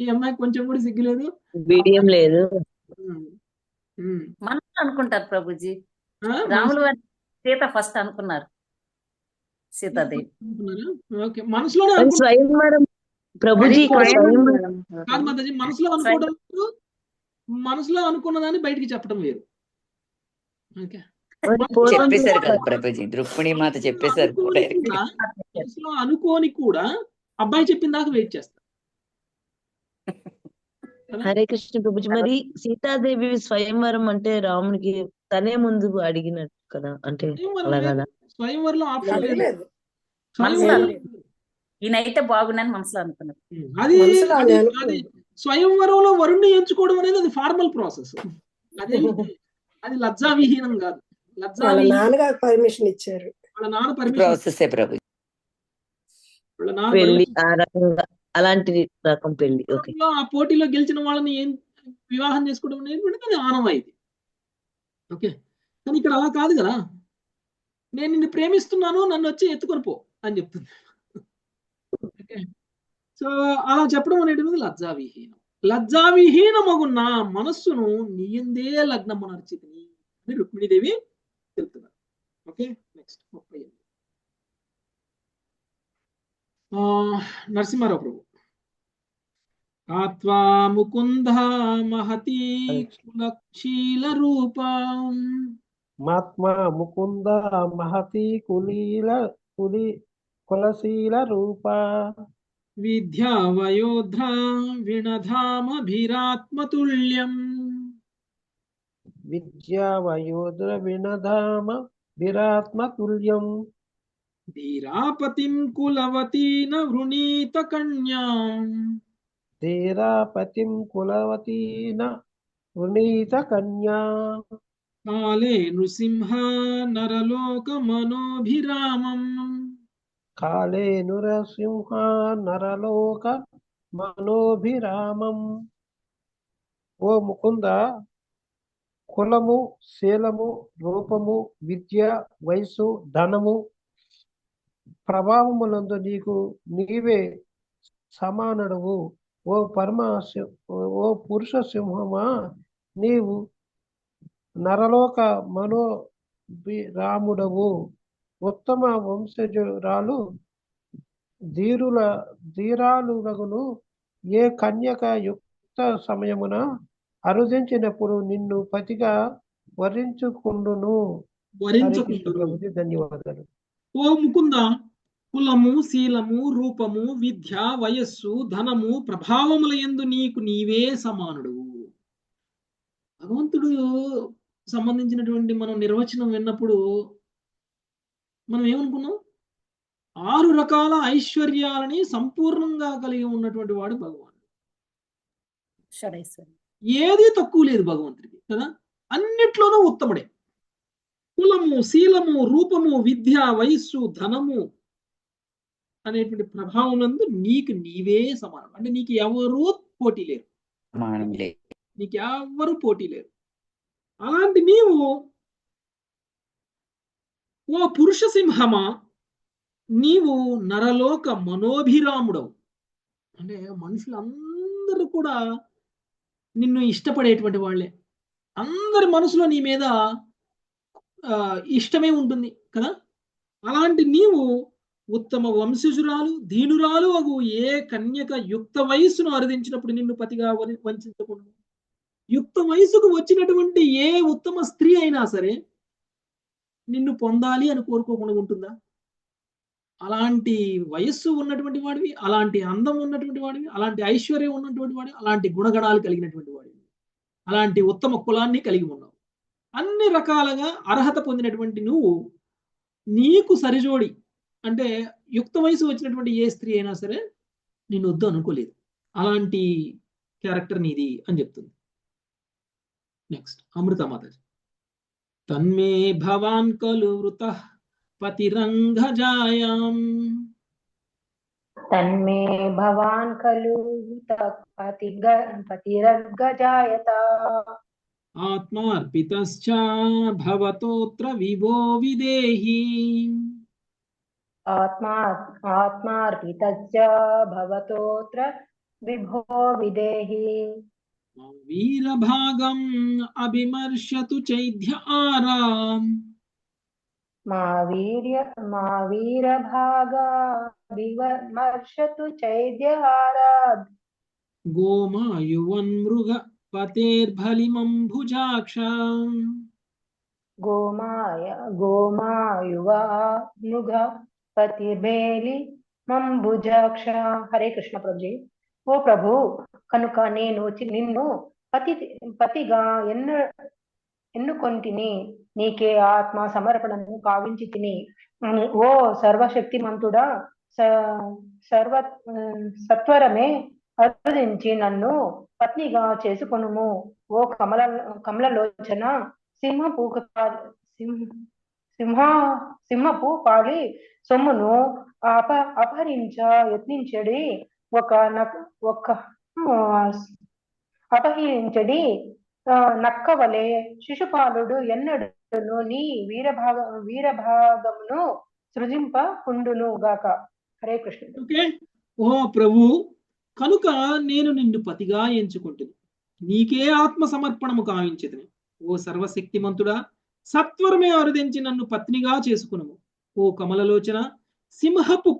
ఈ అమ్మాయికి కొంచెం కూడా సిగ్గు లేదు, బిడియం లేదు మనసు అనుకుంటారు ప్రభుజీ. రాములు వారి సీత ఫస్ట్ అనుకున్నారు, సీతాదేవి. మనసులోనే స్వయంవరం ప్రభుజీ, కాదు మాతాజీ, మనసులో అనుకోవడం, మనసులో అనుకున్న దాన్ని బయటికి చెప్పడం వేరు. ఓకే, చెప్పేశారు కదా ప్రభుజీ, రుక్మిణి మాత చెప్పేశారు. మనసులో అనుకోని కూడా అబ్బాయి చెప్పిన దాకా వెయిట్ చేస్తారు. హరే కృష్ణ ప్రభుజీ. మరి సీతాదేవి స్వయంవరం అంటే రామునికి తనే ముందు అడిగినట్టు కదా, అంటే అలా కదా? స్వయంవరంలో ఆప్షన్ లేదు. ఈయనైతే బాగున్నాను మనసులో అనుకున్నారు. అది స్వయంవరంలో వరుణ్ణి ఎంచుకోవడం అనేది అది ఫార్మల్ ప్రాసెస్. అది లజ్జావిహీనం కాదు. నాన్నగారు పర్మిషన్ ఇచ్చారు, వాళ్ళ నాన్న పర్మిషన్, అలాంటి రకం పెళ్లి. ఆ పోటీలో గెలిచిన వాళ్ళని ఏం వివాహం చేసుకోవడం అనేది అది ఆనవాయితీ. ఓకే, కానీ ఇక్కడ అలా కాదు కదా. నేను నిన్ను ప్రేమిస్తున్నాను, నన్ను వచ్చి ఎత్తుకొని పో అని చెప్తుంది. ఓకే, సో అలా చెప్పడం అనేటువంటిది లజ్జావిహీనం. లజ్జావిహీనమగు నా మనస్సును నీయందే లగ్నము నర్చితిని అని రుక్మిణీదేవి చెప్తున్నారు. Okay, next 38. నరసింహారావు ప్రభు. ఆత్వా ముకుంద మహతీ కులశీల రూపం, మాత్మా ముకుంద మహతీ కులశీల రూప, విద్యా వయోధ్ర వినధామభిరాత్మతుల్యం, విద్యా వయోధ్ర వినధామ విరాత్మతుల్యం ధీరాపతిం కులవతీన వృణీత కన్యాం ధీరాపతిం కులవతీన వృణీత కన్యా కాలే నృసింహ నరలోక మనోభిరామం కాళే నృసింహ నరలోక మనోభిరామం. ఓ ముకుంద, కులము, శీలము, రూపము, విద్య, వయసు, ధనము, ప్రభావములందు నీకు నీవే సమానుడవు. ఓ పురుష సింహమా, నీవు నరలోక మనోభిరాముడవు. ఉత్తమ వంశజురాలు ధీరాలుగను ఏ కన్యక యుక్త సమయమున అరుదించినప్పుడు నిన్ను పతిగా వరించుకుండును. ధన్యవాదాలు. ఓ ముకుంద, కులము, శీలము, రూపము, విద్య, వయస్సు, ధనము, ప్రభావముల యందు నీకు నీవే సమానుడు. భగవంతుడు సంబంధించినటువంటి మనం నిర్వచనం విన్నప్పుడు మనం ఏమనుకున్నాం? 6 రకాల ఐశ్వర్యాలని సంపూర్ణంగా కలిగి ఉన్నటువంటి వాడు భగవానుడు. ఏది తక్కువ లేదు భగవంతుడికి కదా. అన్నిట్లోనూ ఉత్తముడే. కులము, శీలము, రూపము, విద్య, వయస్సు, ధనము అనేటువంటి ప్రభావం నందు నీకు నీవే సమానం. అంటే నీకు ఎవరూ పోటీ లేరు, నీకు ఎవరు పోటీ లేరు. అలాంటి నీవు ఓ పురుష సింహమా, నీవు నరలోక మనోభిరాముడవు. అంటే మనుషులందరూ కూడా నిన్ను ఇష్టపడేటువంటి వాళ్ళే. అందరి మనసులో నీ మీద ఇష్టమే ఉంటుంది కదా. అలాంటి నీవు ఉత్తమ వంశజురాలు, దీనురాలు అగు ఏ కన్యక యుక్త వయస్సును అరుదించినప్పుడు నిన్ను పతిగా వంచకూడదు. యుక్త వయసుకు వచ్చినటువంటి ఏ ఉత్తమ స్త్రీ అయినా సరే నిన్ను పొందాలి అని కోరుకోకుండా ఉంటుందా? అలాంటి వయస్సు ఉన్నటువంటి వాడివి, అలాంటి అందం ఉన్నటువంటి వాడివి, అలాంటి ఐశ్వర్యం ఉన్నటువంటి వాడివి, అలాంటి గుణగణాలు కలిగినటువంటి వాడివి, అలాంటి ఉత్తమ కులాన్ని కలిగి ఉన్నావు. అన్ని రకాలుగా అర్హత పొందినటువంటి నువ్వు నీకు సరిజోడి అంటే యుక్త వయసు వచ్చినటువంటి ఏ స్త్రీ అయినా సరే నేను వద్దు అనుకోలేదు. అలాంటి క్యారెక్టర్ నీది అని చెప్తుంది. నెక్స్ట్ అమృతమాతాజీ. తన్మే భవాన్ ఖలు వృతః పతిరంగజాయాం తన్మే భవాన్ ఖలు పతిరగ్గజాయత ఆత్మార్పితశ్చ భవతోత్ర విభో విదేహి ఆత్మార్పితశ్చ భవతోత్ర విభో విదేహి వీరభాగం అభిమర్శతు చైద్య ఆరాం మా వీరభాగా విమర్శతు చైద్యహారాద్ గోమాయువన్మృగ పతేర్బలిమం భుజాక్షం గోమాయువా మృగ పతిర్బేలి మంబుజాక్ష. హరే కృష్ణ ప్రభుజీ. ఓ ప్రభు, కనుక నేను నిన్ను పతిగా ఎన్నుకొంటిని, నీకే ఆత్మ సమర్పణను కావించి తిని. ఓ సర్వశక్తిమంతుడా, సత్వరమే అరుదించి నన్ను పత్నిగా చేసుకొనుము. ఓ కమలలోచన, సింహపు పాలి సొమ్మును అపహరించ యత్నించడి అపహరించడి నక్కవలే శిశుపాలుడు ఎన్నడును నీ వీరభాగమును సృజింపకుండును గాక. హరే కృష్ణ. ఓ ప్రభు, కనుక నేను నిన్ను పతిగా ఎంచుకుంటుంది, నీకే ఆత్మ సమర్పణము కావించదని. ఓ సర్వశక్తిమంతుడా, సత్వరమే అరుదించి నన్ను పత్నిగా చేసుకునము. ఓ కమలలోచన, సింహపు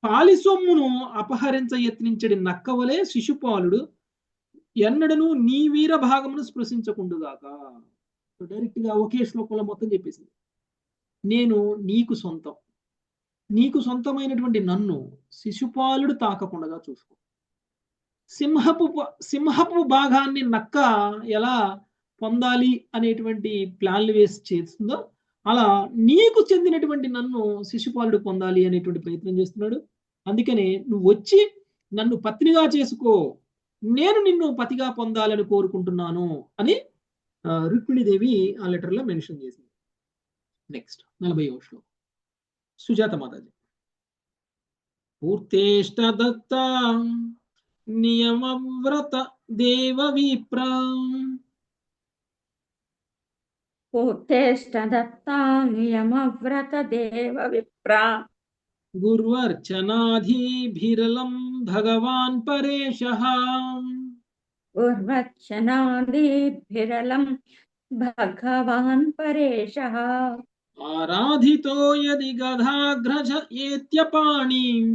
పాలిసొమ్మును అపహరించ యత్నించడి నక్కవలే శిశుపాలుడు ఎన్నడను నీ వీర భాగమును స్పృశించకుండుగాక. డైరెక్ట్ గా ఒకే శ్లోకంలో మొత్తం చెప్పేసింది. నేను నీకు సొంతం, నీకు సొంతమైనటువంటి నన్ను శిశుపాలుడు తాకకుండా చూసుకో. సింహపు భాగాన్ని నక్క ఎలా పొందాలి అనేటువంటి ప్లాన్లు వేసి చేస్తుందో అలా నీకు చెందినటువంటి నన్ను శిశుపాలుడు పొందాలి అనేటువంటి ప్రయత్నం చేస్తున్నాడు. అందుకనే నువ్వు వచ్చి నన్ను పత్నిగా చేసుకో, నేను నిన్ను పతిగా పొందాలని కోరుకుంటున్నాను అని రుక్మిణీదేవి ఆ లెటర్లో మెన్షన్ చేసింది. నెక్స్ట్ 40వ శ్లోకం సుజాత మాతాజీ. పూర్తేష్ట దత్త నియమవ్రత దేవ విప్ర పూర్తేష్ట దత్తా నియమవ్రత దేవ విప్ర గుర్వర్చనాధిభిరలం భగవాన్ పరేశః గుర్వచ్చనాదిభిరలం భగవాన్ పరేశః ఆరాధితో యది గదాగ్రజ ఏత్యపాణిం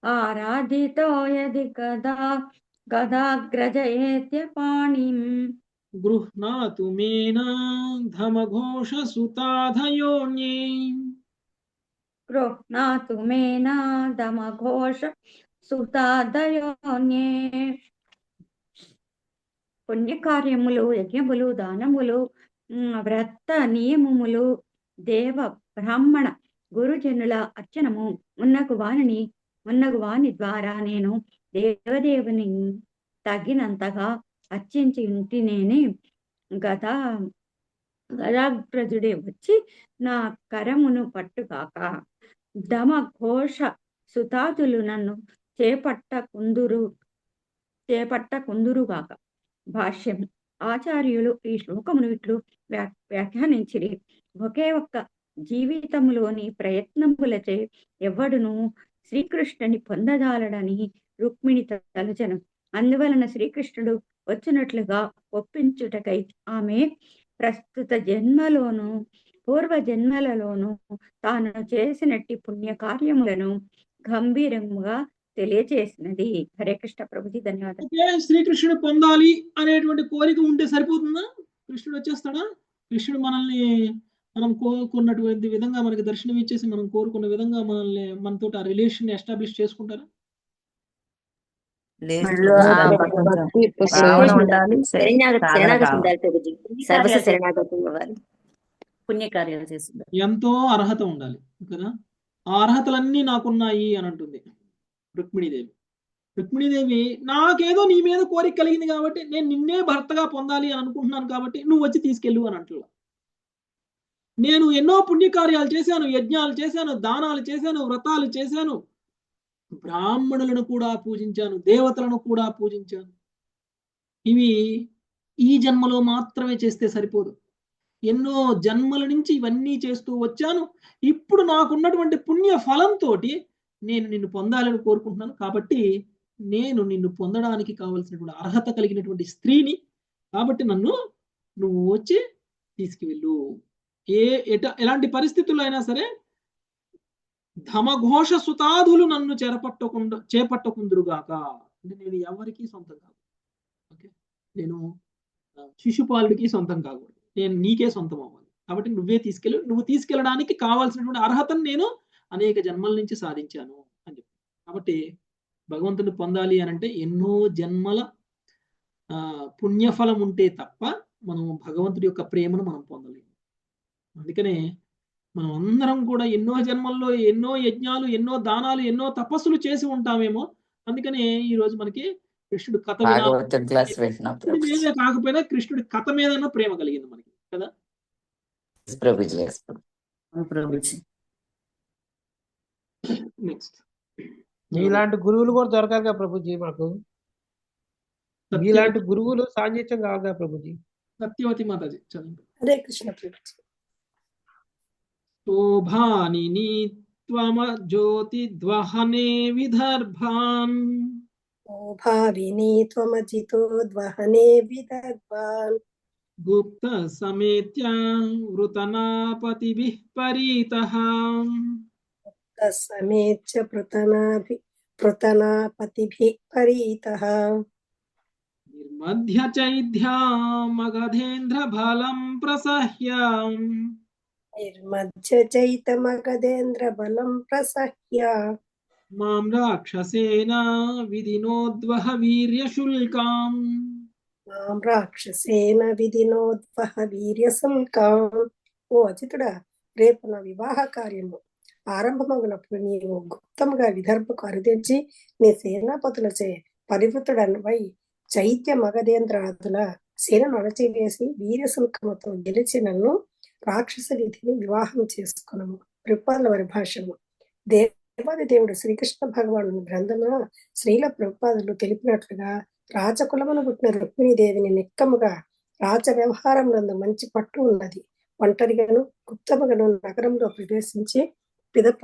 ఆరాధితో యది గదాగ్రజయేత్య పాణిం గృహ్ణాతు మేనాధమఘోష సుతాధయోన్యే గృహ్ణాతు మేనాదమఘోష సుతాదయోన్యే. పుణ్యకార్యములు, యజ్ఞములు, దానములు, వ్రత నియమములు, దేవ బ్రాహ్మణ గురుజనుల అర్చనము ఉన్నగు వాని ద్వారా నేను దేవదేవుని తగినంతగా అర్చించి ఉంటినేని గదాగ్రజుడే వచ్చి నా కరమును పట్టుగాక. దమ ఘోష సుతాదులు నన్ను చేపట్టకుందురుగాక. భాష్యం. ఆచార్యులు ఈ శ్లోకమును ఇట్లు వ్యాఖ్యానించిరి. ఒకే ఒక్క జీవితంలోని ప్రయత్నములచే ఎవడును శ్రీకృష్ణుని పొందజాలడని రుక్మిణి తలచెను. అందువలన శ్రీకృష్ణుడు వచ్చినట్లుగా ఒప్పించుటకై ఆమె ప్రస్తుత జన్మలోను పూర్వ జన్మలలోను తాను చేసినట్టి పుణ్యకార్యములను గంభీరంగా తెలియచేసినది. హరే కృష్ణ ప్రభుజీ, ధన్యవాదాలు. శ్రీకృష్ణుడు పొందాలి అనేటువంటి కోరిక ఉంటే సరిపోతుందా? కృష్ణుడు వచ్చేస్తాడా? కృష్ణుడు మనం కోరుకున్నటువంటి విధంగా మనకి దర్శనం ఇచ్చేసి మనం కోరుకున్న విధంగా మనతో ఆ రిలేషన్ ఎస్టాబ్లిష్ చేసుకుంటారా? పుణ్యకార్యాలు చేసి ఎంతో అర్హత ఉండాలి కదా. ఆ అర్హతలన్నీ నాకున్నాయి అని అంటుంది రుక్మిణీదేవి. రుక్మిణీదేవి నాకేదో నీ మీద కోరిక కలిగింది కాబట్టి నేను నిన్నే భర్తగా పొందాలి అని అనుకుంటున్నాను కాబట్టి నువ్వు వచ్చి తీసుకెళ్ళు అని అంటున్నా. నేను ఎన్నో పుణ్యకార్యాలు చేశాను, యజ్ఞాలు చేశాను, దానాలు చేశాను, వ్రతాలు చేశాను, బ్రాహ్మణులను కూడా పూజించాను, దేవతలను కూడా పూజించాను. ఇవి ఈ జన్మలో మాత్రమే చేస్తే సరిపోదు. ఎన్నో జన్మల నుంచి ఇవన్నీ చేస్తూ వచ్చాను. ఇప్పుడు నాకున్నటువంటి పుణ్య ఫలంతో నేను నిన్ను పొందాలని కోరుకుంటున్నాను. కాబట్టి నేను నిన్ను పొందడానికి కావలసినటువంటి అర్హత కలిగినటువంటి స్త్రీని, కాబట్టి నువ్వు వచ్చి తీసుకువెళ్ళు. ఎలాంటి పరిస్థితుల్లో అయినా సరే ధమఘోష సుతాదులు నన్ను చేపట్టకుందురుగాక. అంటే నేను ఎవరికి సొంతం కాదు. ఓకే, నేను శిశుపాలుడికి సొంతం కాకూడదు, నేను నీకే సొంతం అవ్వాలి. కాబట్టి నువ్వే తీసుకెళ్ళు. నువ్వు తీసుకెళ్ళడానికి కావాల్సినటువంటి అర్హతను నేను అనేక జన్మల నుంచి సాధించాను అని చెప్పి. కాబట్టి భగవంతుని పొందాలి అని అంటే ఎన్నో జన్మల పుణ్యఫలం ఉంటే తప్ప మనం భగవంతుడి యొక్క ప్రేమను మనం పొందలేము. అందుకనే మనం అందరం కూడా ఎన్నో జన్మల్లో ఎన్నో యజ్ఞాలు, ఎన్నో దానాలు, ఎన్నో తపస్సులు చేసి ఉంటామేమో. అందుకనే ఈ రోజు మనకి కృష్ణుడు కథ మీదే కాకపోయినా కృష్ణుడి కథ మీద ప్రేమ కలిగింది మనకి కదా. నెక్స్ట్, ఇలాంటి గురువులు కూడా దొరకాలి కదా ప్రభుజీ మాకు. ఇలాంటి గురువులు సాన్నిధ్యం కావాలి కదా ప్రభుజీ. సత్యవతి మాతాజీ చదువు. హరే కృష్ణ ప్రభుజీ. శోభాని త్వమ జ్యోతిద్వహనే విదర్భాన్ శోభావిని త్వమజితో ద్వహనే విదర్భాన్ గుప్త సమేత్య వృతనాపతిభిః పరీతః సమేత్య పృతనాపతిభిః పరీతః నిర్మధ్య చైధ్యా మగధేంద్ర బలం ప్రసహ్య నిర్మధ్య చైతమగధేంద్ర బలం ప్రసహ్య మాం రాక్షసేన విదినోద్వహ వీర్యశుల్కాం మాం రాక్షసేన విదినోద్వహ వీర్యశుల్కాం ఓ అజితుడా, రేపు నా వివాహ కార్యము ఆరంభమగినప్పుడు నీవు గుప్తముగా విదర్భకు అరుదెంచి నీ సేనాపతులచే పరివృతుడనవై చైత్య మగధేంద్రాదుల సేనను అణచివేసి వీరశుల్కముతో గెలిచి నన్ను రాక్షస విధిని వివాహం చేసుకున్నాము. ప్రభుపాదుల వారి భాషము. దేవాది దేవుడు శ్రీకృష్ణ భగవాను గ్రంథమున శ్రీల ప్రభుపాదులు తెలిపినట్లుగా రాజకులమును పుట్టిన రుక్మిణీదేవిని నిక్కముగా రాజ వ్యవహారంలో మంచి పట్టు ఉన్నది. ఒంటరిగాను గుప్తముగాను నగరంలో ప్రవేశించి పిదప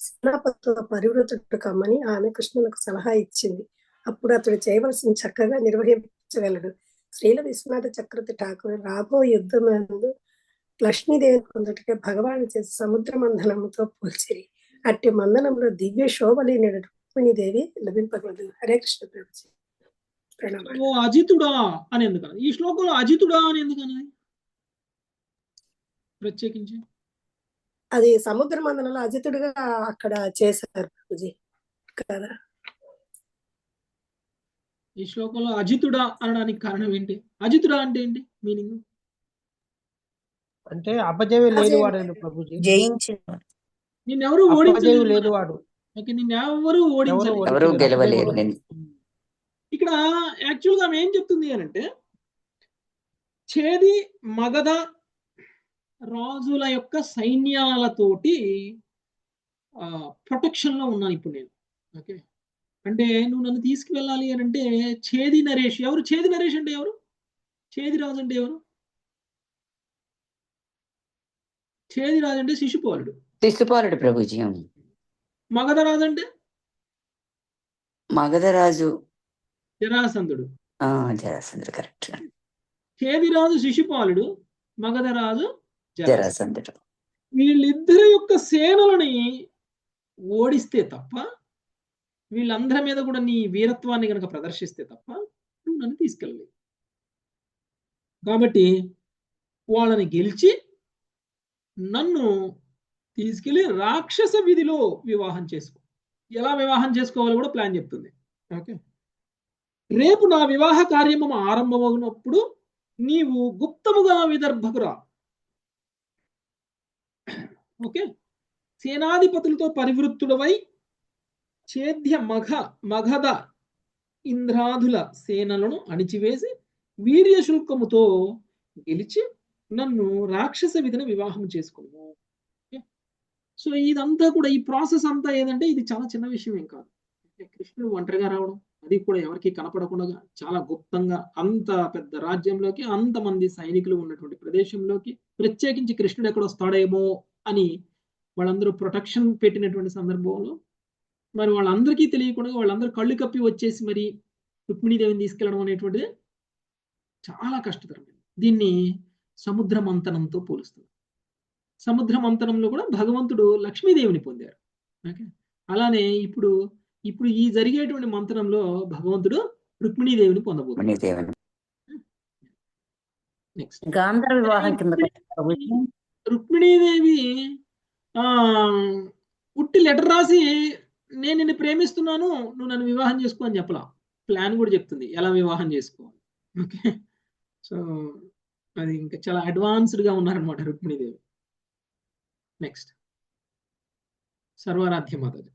సేనాపతితో పరివృతుడు కమ్మని ఆమె కృష్ణునికి సలహా ఇచ్చింది. అప్పుడు అతడు చేయవలసిన చక్కగా నిర్వహించగలడు. శ్రీల విశ్వనాథ చక్రవర్తి ఠాకూర్ రాబో యుద్ధమందు లక్ష్మీదేవిని పొందటకే భగవాన్ చేసి సముద్ర మంథనముతో పోల్చిరి. అట్టి మందనంలో దివ్య శోభ లేని రుక్మిణీదేవి లభింపగలదు. హరే కృష్ణ ప్రభుజీ. ప్రణామాలు. ఓ అజితుడా అని ఎందుకు ఈ శ్లోకంలో అజితుడా అని ఎందుకు అన్నది ప్రత్యేకించి? అది సముద్ర మందనంలో అజితుడుగా అక్కడ చేశారు ప్రభుజీ కదా. ఈ శ్లోకంలో అజితుడా అనడానికి కారణం ఏంటి? అజితుడా అంటే ఏంటి మీనింగ్? అంటే అపజయం లేనివాడు ప్రభుజీ, జయించిన నిన్నెవరు అపజయం ఓడించలేదు. లేనివాడు, ఓకే, నిన్నెవరు ఓడించలేదు. ఎవరు గెలవలేరు. ఇక్కడ యాక్చువల్గా ఆమె ఏం చెప్తుంది అని అంటే, ఛేది మగధ రాజుల యొక్క సైన్యాలతోటి ప్రొటెక్షన్ లో ఉన్నాను ఇప్పుడు నేను. ఓకే, అంటే నువ్వు నన్ను తీసుకువెళ్ళాలి అని అంటే ఛేది నరేష్. ఎవరు ఛేది నరేష్ అంటే ఎవరు? ఛేది రాజు అంటే ఎవరు? ఛేది రాజు అంటే శిశుపాలుడు. శిశుపాలుడు ప్రభుజీ. మగధ రాజు అంటే మగధరాజు జరాసంధుడు. జరాసంధుడు కరెక్ట్. ఛేది రాజు శిశుపాలుడు, మగధ రాజు జరాసంధుడు. వీళ్ళిద్దరి యొక్క సేనలని ఓడిస్తే తప్ప, వీళ్ళందరి మీద కూడా నీ వీరత్వాన్ని కనుక ప్రదర్శిస్తే తప్ప నువ్వు నన్ను తీసుకెళ్ళలేదు. కాబట్టి వాళ్ళని గెలిచి నన్ను తీసుకెళ్ళి రాక్షస విధిలో వివాహం చేసుకో. ఎలా వివాహం చేసుకోవాలో కూడా ప్లాన్ చెప్తుంది. ఓకే, రేపు నా వివాహ కార్యము ఆరంభమవునప్పుడు నీవు గుప్తముగా విదర్భకు రా. ఓకే, సేనాధిపతులతో పరివృత్తుడవై ఛేద్య మగధ ఇంద్రాదుల సేనలను అణిచివేసి వీర్యశుల్కముతో గెలిచి నన్ను రాక్షస విధిని వివాహం చేసుకున్నాను. సో ఇదంతా కూడా, ఈ ప్రాసెస్ అంతా ఏదంటే ఇది చాలా చిన్న విషయం ఏం కాదు. కృష్ణుడు ఒంటరిగా రావడం, అది కూడా ఎవరికి కనపడకుండా చాలా గుప్తంగా అంత పెద్ద రాజ్యంలోకి, అంతమంది సైనికులు ఉన్నటువంటి ప్రదేశంలోకి ప్రత్యేకించి కృష్ణుడు ఎక్కడ వస్తాడేమో అని వాళ్ళందరూ ప్రొటెక్షన్ పెట్టినటువంటి సందర్భంలో మరి వాళ్ళందరికీ తెలియకుండా వాళ్ళందరూ కళ్ళు కప్పి వచ్చేసి మరి రుక్మిణీదేవిని తీసుకెళ్ళడం అనేటువంటిది చాలా కష్టతరమైనది. దీన్ని సముద్ర మంతనంతో పోలుస్తుంది. సముద్ర మంతనంలో కూడా భగవంతుడు లక్ష్మీదేవిని పొందారు. ఓకే, అలానే ఇప్పుడు ఈ జరిగేటువంటి మంతనంలో భగవంతుడు రుక్మిణీదేవిని పొందబోతున్నాడు. నెక్స్ట్ గాంధర్వ వివాహం కింద రుక్మిణీదేవి ఉట్టి లెటర్ రాసి నేను నిన్ను ప్రేమిస్తున్నాను, నువ్వు నన్ను వివాహం చేసుకో అని చెప్పలా. ప్లాన్ కూడా చెప్తుంది ఎలా వివాహం చేసుకోవాలి. ఓకే, సో అది ఇంకా చాలా అడ్వాన్స్డ్ గా ఉన్నారనమాట రుక్మిణీదేవి. నెక్స్ట్ సర్వారాధ్య మాతాజీ.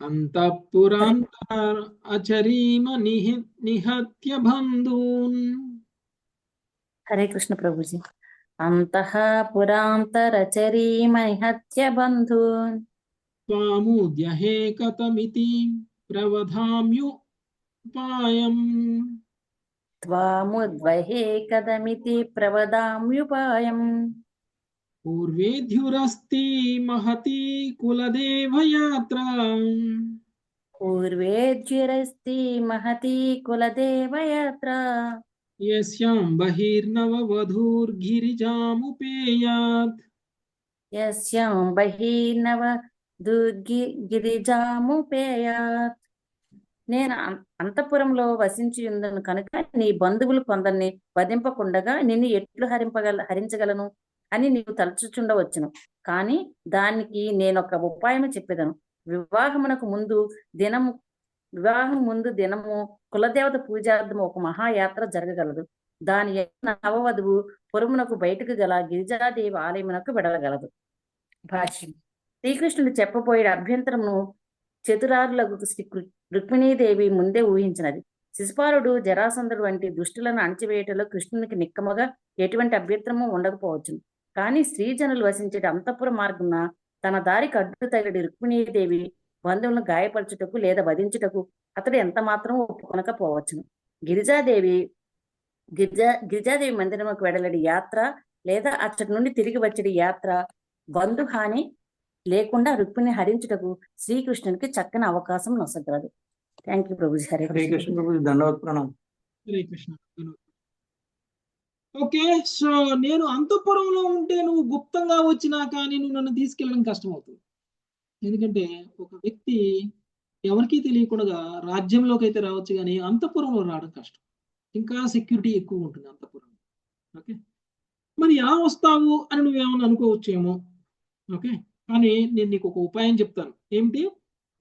అంతఃపురాంత అచరీమ నిహత్య బంధూన్. హరే కృష్ణ ప్రభుజీ. అంతఃపురాంతరచరీమ నిహత్య బంధూన్ త్వాముద్యహే కథమితి ప్రవధామ్యుపాయం. త్వాముద్వహే కథమితి ప్రవదామ్యుపాయం. పూర్వేధ్యురస్తి మహతి కులదేవయాత్ర. పూర్వేజ్యురస్తి మహతి కులదేవయాత్ర. యస్యాం బహిర్నవవధూర్గిరిజాముపేయాత్. యస్యాం బహిర్నవధూర్గిరిజాముపేయాత్. నేను అంతఃపురంలో వసించి ఉందను కనుక నీ బంధువులు కొందరిని వధింపకుండగా నిన్ను ఎట్లు హరించగలను అని నీవు తలచుచుండవచ్చును. కానీ దానికి నేను ఒక ఉపాయం చెప్పేదను. వివాహం ముందు దినము కులదేవత పూజార్థము ఒక మహాయాత్ర జరగగలదు. దాని నవవధువు పురమునకు బయటకు గల గిరిజాదేవి ఆలయమునకు వెడలగలదు. భాష్యం. శ్రీకృష్ణుడు చెప్పబోయే అభ్యంతరమును చతురారులకు రుక్మిణీదేవి ముందే ఊహించినది. శిశుపాలుడు, జరాసంధుడు వంటి దుష్టులను అణచివేయటంలో కృష్ణునికి నిక్కముగా ఎటువంటి అభ్యంతరము ఉండకపోవచ్చును. కానీ స్త్రీజనులు వసించే అంతఃపుర మార్గమున తన దారికి అడ్డు తగిలి రుక్మిణీదేవి బంధువులను గాయపరచుటకు లేదా వధించుటకు అతడు ఎంత మాత్రం ఒప్పుకొనకపోవచ్చును. గిరిజాదేవి మందిరముకు వెడలడి యాత్ర లేదా అచ్చటి నుండి తిరిగి వచ్చడి యాత్ర బంధుహాని లేకుండా రుక్మిణి హరించుటకు శ్రీకృష్ణునికి చక్కని అవకాశం నొసగలదు. Thank you Prabhuji. హరే కృష్ణ ప్రభుజీ. ధన్యవాద ప్రణామం. హరే కృష్ణ. ఓకే, సో నేను అంతఃపురంలో ఉంటే నువ్వు గుప్తంగా వచ్చినా కానీ నువ్వు నన్ను తీసుకెళ్ళడం కష్టం అవుతుంది. ఎందుకంటే ఒక వ్యక్తి ఎవరికీ తెలియకుండా రాజ్యంలోకి అయితే రావచ్చు, కానీ అంతఃపురంలో రావడం కష్టం. ఇంకా సెక్యూరిటీ ఎక్కువ ఉంటుంది అంతఃపురంలో. ఓకే, మరి ఎలా వస్తావు అని నువ్వేమన్నా అనుకోవచ్చేమో. ఓకే, కానీ నేను నీకు ఒక ఉపాయం చెప్తాను. ఏమిటి?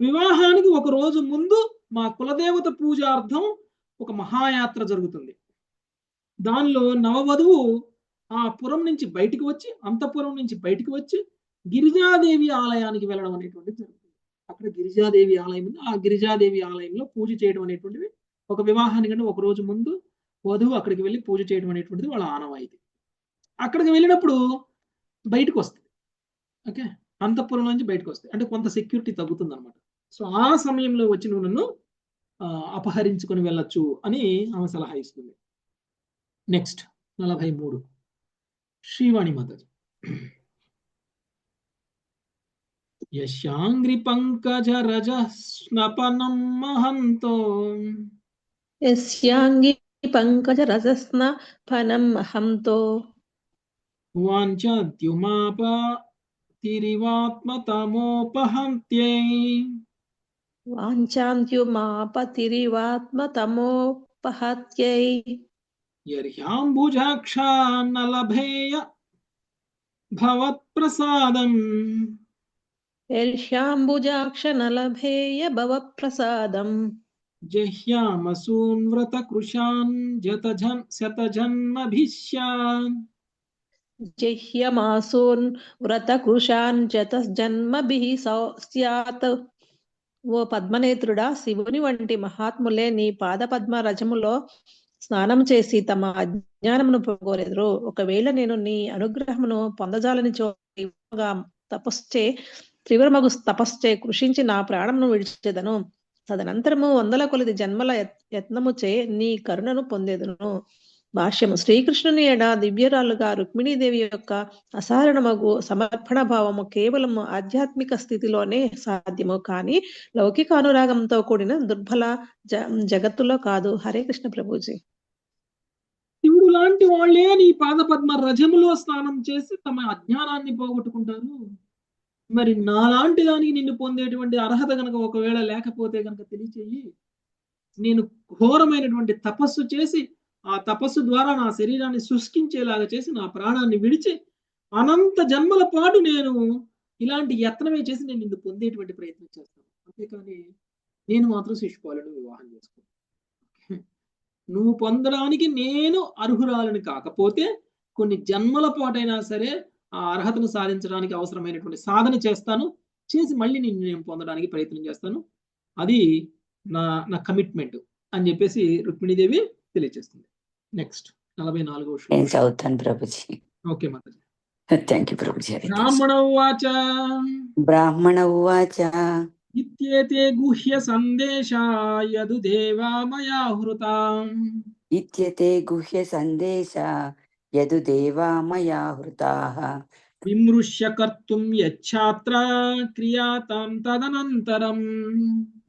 వివాహానికి ఒక రోజు ముందు మా కులదేవత పూజార్థం ఒక మహాయాత్ర జరుగుతుంది. దానిలో నవవధువు ఆ పురం నుంచి బయటికి వచ్చి, అంతఃపురం నుంచి బయటికి వచ్చి గిరిజాదేవి ఆలయానికి వెళ్ళడం అనేటువంటిది జరుగుతుంది. అక్కడ గిరిజాదేవి ఆలయం ఉంది. ఆ గిరిజాదేవి ఆలయంలో పూజ చేయడం అనేటువంటిది ఒక వివాహానికంటే ఒక రోజు ముందు వధువు అక్కడికి వెళ్ళి పూజ చేయడం అనేటువంటిది వాళ్ళ ఆనవాయితీ. అక్కడికి వెళ్ళినప్పుడు బయటకు వస్తుంది. ఓకే, అంతఃపురం నుంచి బయటకు వస్తుంది అంటే కొంత సెక్యూరిటీ తగ్గుతుంది అనమాట. సో ఆ సమయంలో వచ్చి నువ్వు నన్ను అపహరించుకొని వెళ్ళొచ్చు అని ఆమె సలహా ఇస్తుంది. నెక్స్ట్ 43 శ్రీవాణి మాతాజీ. యశాంగ్రి పంకజ రజ స్నపనం మహంతో యస్యాంగి పంకజ రజస్నపనం మహంతో వాంఛద్యుమాప తిరివాత్మతమోపహంత్యై వాంఛాంత్యుమాపతిరివాత్మతమోపహత్యై యర్హ్యాంబుజాక్షా నలభేయ భవత్ప్రసాదం యర్హ్యాంబుజాక్ష నలభేయ భవప్రసాదం జహ్యామసూన్వ్రత కృశాన్ శతజన్మభిష్యాన్ జహ్యమాసూన్ వ్రతకృశాన్ జన్మభిః స్యాత్. ఓ పద్మనేత్రుడా, శివుని వంటి మహాత్ములే నీ పాద పద్మ రజములో స్నానం చేసి తమ అజ్ఞానమును పోగొరెదరు. ఒకవేళ నేను నీ అనుగ్రహమును పొందజాలని తీవ్రమగు తపస్చే కృషించి నా ప్రాణమును విడిచెదను. తదనంతరము 100 కొలది జన్మల యత్నముచే నీ కరుణను పొందేదను. భాష్యము. శ్రీకృష్ణుని ఎడ దివ్యరాలుగా రుక్మిణీదేవి యొక్క అసాధారణమగు సమర్పణ భావము కేవలము ఆధ్యాత్మిక స్థితిలోనే సాధ్యము, కానీ లౌకిక అనురాగంతో కూడిన దుర్బల జగత్తులో కాదు. హరే కృష్ణ ప్రభుజీ. శివుడు లాంటి వాళ్ళే నీ పాద పద్మ రజములో స్నానం చేసి తమ అజ్ఞానాన్ని పోగొట్టుకుంటారు. మరి నాలాంటి దానికి నిన్ను పొందేటువంటి అర్హత కనుక ఒకవేళ లేకపోతే కనుక తెలియచేయి. నేను ఘోరమైనటువంటి తపస్సు చేసి ఆ తపస్సు ద్వారా నా శరీరాన్ని శుష్కించేలాగా చేసి నా ప్రాణాన్ని విడిచి అనంత జన్మల పాటు నేను ఇలాంటి యత్నమే చేసి నేను నిన్ను పొందేటువంటి ప్రయత్నం చేస్తాను. అంతేకాని నేను మాత్రం శిశుపాలను వివాహం చేసుకున్నాను. నువ్వు పొందడానికి నేను అర్హురాలని కాకపోతే కొన్ని జన్మల పాటైనా సరే ఆ అర్హతను సాధించడానికి అవసరమైనటువంటి సాధన చేస్తాను, చేసి మళ్ళీ నేను పొందడానికి ప్రయత్నం చేస్తాను. అది నా కమిట్మెంట్ అని చెప్పేసి రుక్మిణీదేవి తెలియజేస్తుంది. నెక్స్ట్ 44వ శ్లోకం చదువుతాను Prabhuji. Okay Mataji. Thank you Prabhuji. బ్రాహ్మణ ఉవాచ ఇత్యేతే గుహ్య సందేశా యదు దేవా మయా హృతాం. ఇత్యతే గుహ్య సందేశా యదు దేవా మయా హృతాః. విమృశ్య కర్తుం యచ్ఛాత్ర క్రియాతాం తదనంతరం.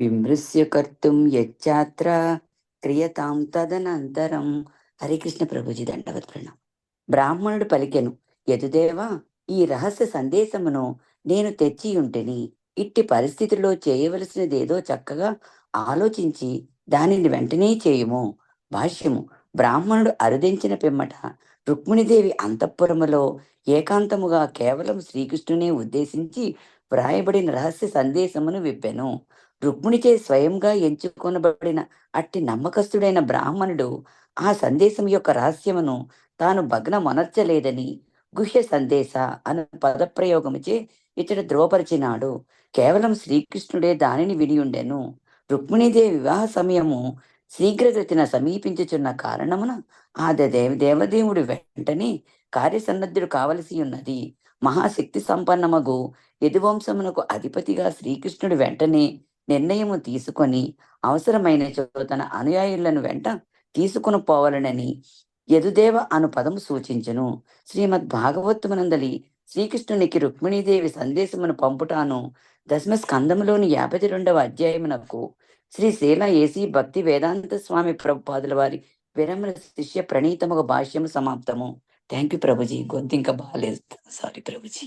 విమృశ్య కర్తుం యచ్ఛాత్ర క్రియతాం తదనంతరం. హరే కృష్ణ ప్రభుజీ. దండవత్ ప్రణామం. బ్రాహ్మణుడు పలికెను, యదుదేవా, ఈ రహస్య సందేశమును నేను తెచ్చి ఉంటెని. ఇట్టి పరిస్థితిలో చేయవలసినదేదో చక్కగా ఆలోచించి దానిని వెంటనే చేయుము. భాష్యము. బ్రాహ్మణుడు అరుదించిన పిమ్మట రుక్మిణీదేవి అంతఃపురములో ఏకాంతముగా కేవలం శ్రీకృష్ణునే ఉద్దేశించి వ్రాయబడిన రహస్య సందేశమును విప్పెను. రుక్మిణిచే స్వయంగా ఎంచుకొనబడిన అట్టి నమ్మకస్తుడైన బ్రాహ్మణుడు ఆ సందేశం యొక్క రహస్యమును తాను భగ్నమొనర్చలేదని గుహ్య సందేశ అను పదప్రయోగముచే ఇతడు ధ్రువపరిచినాడు. కేవలం శ్రీకృష్ణుడే దానిని విని ఉండెను. రుక్మిణీదేవి వివాహ సమయము శీఘ్రగతిన సమీపించుచున్న కారణమున ఆ దేవదేవుడు వెంటనే కార్యసన్నద్ధుడు కావలసి ఉన్నది. మహాశక్తి సంపన్నమగు యదువంశమునకు అధిపతిగా శ్రీకృష్ణుడు వెంటనే నిర్ణయము తీసుకొని అవసరమైన తన అనుయాయులను వెంట తీసుకుని పోవాలనని యదుదేవ అను పదము సూచించును. శ్రీమద్ భాగవతమునందలి శ్రీకృష్ణునికి రుక్మిణీదేవి సందేశమును పంపుటాను దశమ స్కందములోని 52వ అధ్యాయమునకు శ్రీ శీల ఏసీ భక్తి వేదాంత స్వామి ప్రభుపాదుల వారి విరమణ శిష్య ప్రణీతముగా భాష్యము సమాప్తము. Thank you Prabhuji. గొంతు ఇంకా బాగాలేదు, సారీ ప్రభుజీ.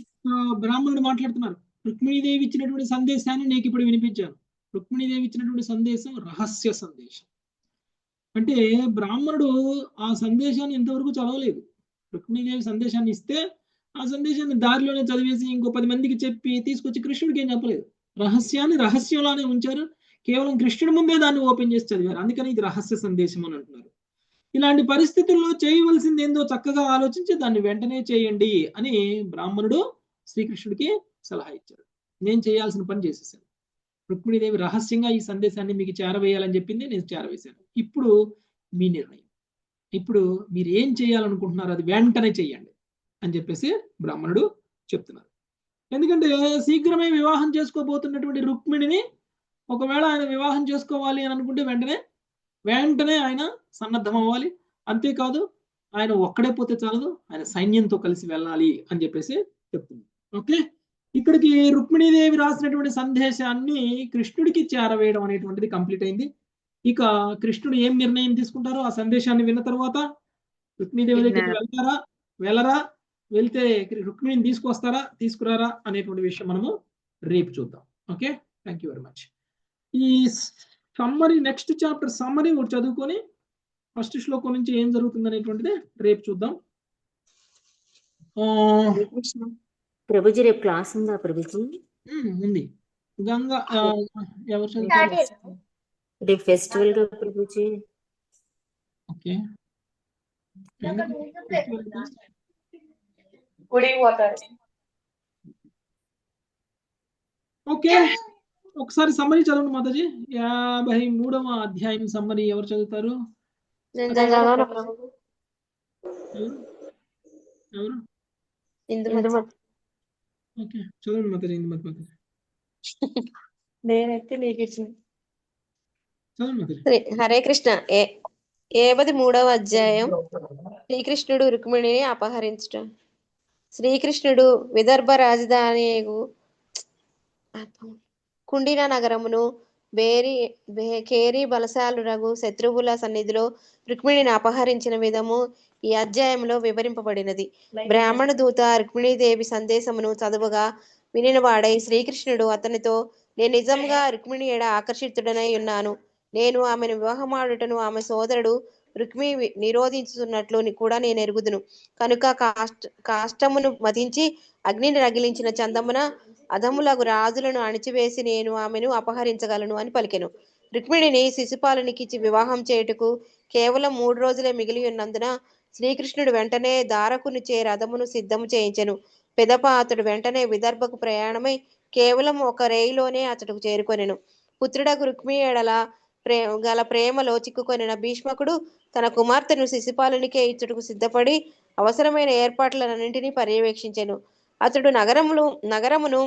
బ్రాహ్మణుడు మాట్లాడుతున్నారు. రుక్మిణీదేవి ఇచ్చినటువంటి సందేశాన్ని నీకు ఇప్పుడు వినిపించాను. రుక్మిణీదేవి ఇచ్చినటువంటి సందేశం రహస్య సందేశం. అంటే బ్రాహ్మణుడు ఆ సందేశాన్ని ఇంతవరకు చదవలేదు. రుక్మిణీదేవి సందేశాన్ని ఇస్తే ఆ సందేశాన్ని దారిలోనే చదివేసి ఇంకో 10 మందికి చెప్పి తీసుకొచ్చి కృష్ణుడికి ఏం చెప్పలేదు. రహస్యాన్ని రహస్యంలానే ఉంచారు. కేవలం కృష్ణుడి ముందే దాన్ని ఓపెన్ చేసి చదివారు. అందుకని ఇది రహస్య సందేశం అని అంటున్నారు. ఇలాంటి పరిస్థితుల్లో చేయవలసింది ఏందో చక్కగా ఆలోచించి దాన్ని వెంటనే చేయండి అని బ్రాహ్మణుడు శ్రీకృష్ణుడికి సలహా ఇచ్చాడు. నేను చేయాల్సిన పని చేసేసాను. రుక్మిణీదేవి రహస్యంగా ఈ సందేశాన్ని మీకు చేరవేయాలని చెప్పింది, నేను చేరవేశాను. ఇప్పుడు మీ నిర్ణయం. ఇప్పుడు మీరు ఏం చేయాలనుకుంటున్నారు అది వెంటనే చెయ్యండి అని చెప్పేసి బ్రాహ్మణుడు చెప్తున్నారు. ఎందుకంటే శీఘ్రమే వివాహం చేసుకోబోతున్నటువంటి రుక్మిణిని ఒకవేళ ఆయన వివాహం చేసుకోవాలి అని అనుకుంటే వెంటనే ఆయన సన్నద్ధం అవ్వాలి. అంతేకాదు ఆయన ఒక్కడే పోతే చాలదు, ఆయన సైన్యంతో కలిసి వెళ్ళాలి అని చెప్పేసి చెప్తుంది. ఓకే, ఇక్కడికి రుక్మిణీదేవి రాసినటువంటి సందేశాన్ని కృష్ణుడికి చేరవేయడం అనేటువంటిది కంప్లీట్ అయింది. ఇక కృష్ణుడు ఏం నిర్ణయం తీసుకుంటారో ఆ సందేశాన్ని విన్న తర్వాత రుక్మిణీదేవి దగ్గరికి వెళ్ళరా, వెళ్తే రుక్మిణిని తీసుకురారా అనేటువంటి విషయం మనము రేపు చూద్దాం. Okay, thank you very much. ఈ సమ్మరీ, నెక్స్ట్ చాప్టర్ సమ్మరీ ఒకటి చదువుకొని ఫస్ట్ శ్లోకం నుంచి ఏం జరుగుతుంది అనేటువంటిది రేపు చూద్దాం. ప్రభుజీ రేపు క్లాస్ ఉందా ప్రభుజీ? ఉంది. గంగా ఎవరు చదువుతారు రేపు ఫెస్టివల్ గా ప్రభుజీ? ఓకే, ఓకే, ఒకసారి సమ్మరీ చదవండి మాతాజీ. 53వ అధ్యాయం సమ్మరీ ఎవరు చదువుతారు? ఎవరు? ఓకే, చదవండి మాతాజీ. ఇందుమతి మాతాజీ నేనైతే నీకు ఇచ్చిన. చదవండి మాతాజీ. హరే కృష్ణ. 53వ అధ్యాయం శ్రీకృష్ణుడు రుక్మిణిని అపహరించడం. శ్రీకృష్ణుడు విదర్భ రాజధాని కుండిన నగరమును కేరి బలశాలురగు శత్రువుల సన్నిధిలో రుక్మిణిని అపహరించిన విధము ఈ అధ్యాయంలో వివరింపబడినది. బ్రాహ్మణ దూత రుక్మిణీదేవి సందేశమును చదువుగా వినినవాడై శ్రీకృష్ణుడు అతనితో, నేను నిజంగా రుక్మిణి ఎడ ఆకర్షితుడనై ఉన్నాను. నేను ఆమెను వివాహమాడుటను ఆమె సోదరుడు రుక్మి నిరోధించుతున్నట్లు కూడా నేను ఎరుగుదును. కనుక కాష్టమును మతించి అగ్నిని రగిలించిన చందమున అధములగు రాజులను అణిచివేసి నేను ఆమెను అపహరించగలను అని పలికెను. రుక్మిణిని శిశుపాలునికిచ్చి వివాహం చేయుటకు కేవలం 3 రోజులే మిగిలి ఉన్నందున శ్రీకృష్ణుడు వెంటనే దారకునిచే రథమును సిద్ధము చేయించెను. పెదప అతడు వెంటనే విదర్భకు ప్రయాణమై కేవలం ఒక రేయిలోనే అతడుకు చేరుకొనెను. పుత్రుడకు రుక్మి ఎడల గల ప్రేమలో చిక్కుకొనిన భీష్మకుడు తన కుమార్తెను శిశుపాలునికే ఇచ్చుటకు సిద్ధపడి అవసరమైన ఏర్పాట్లన్నింటినీ పర్యవేక్షించెను. అతడు నగరమును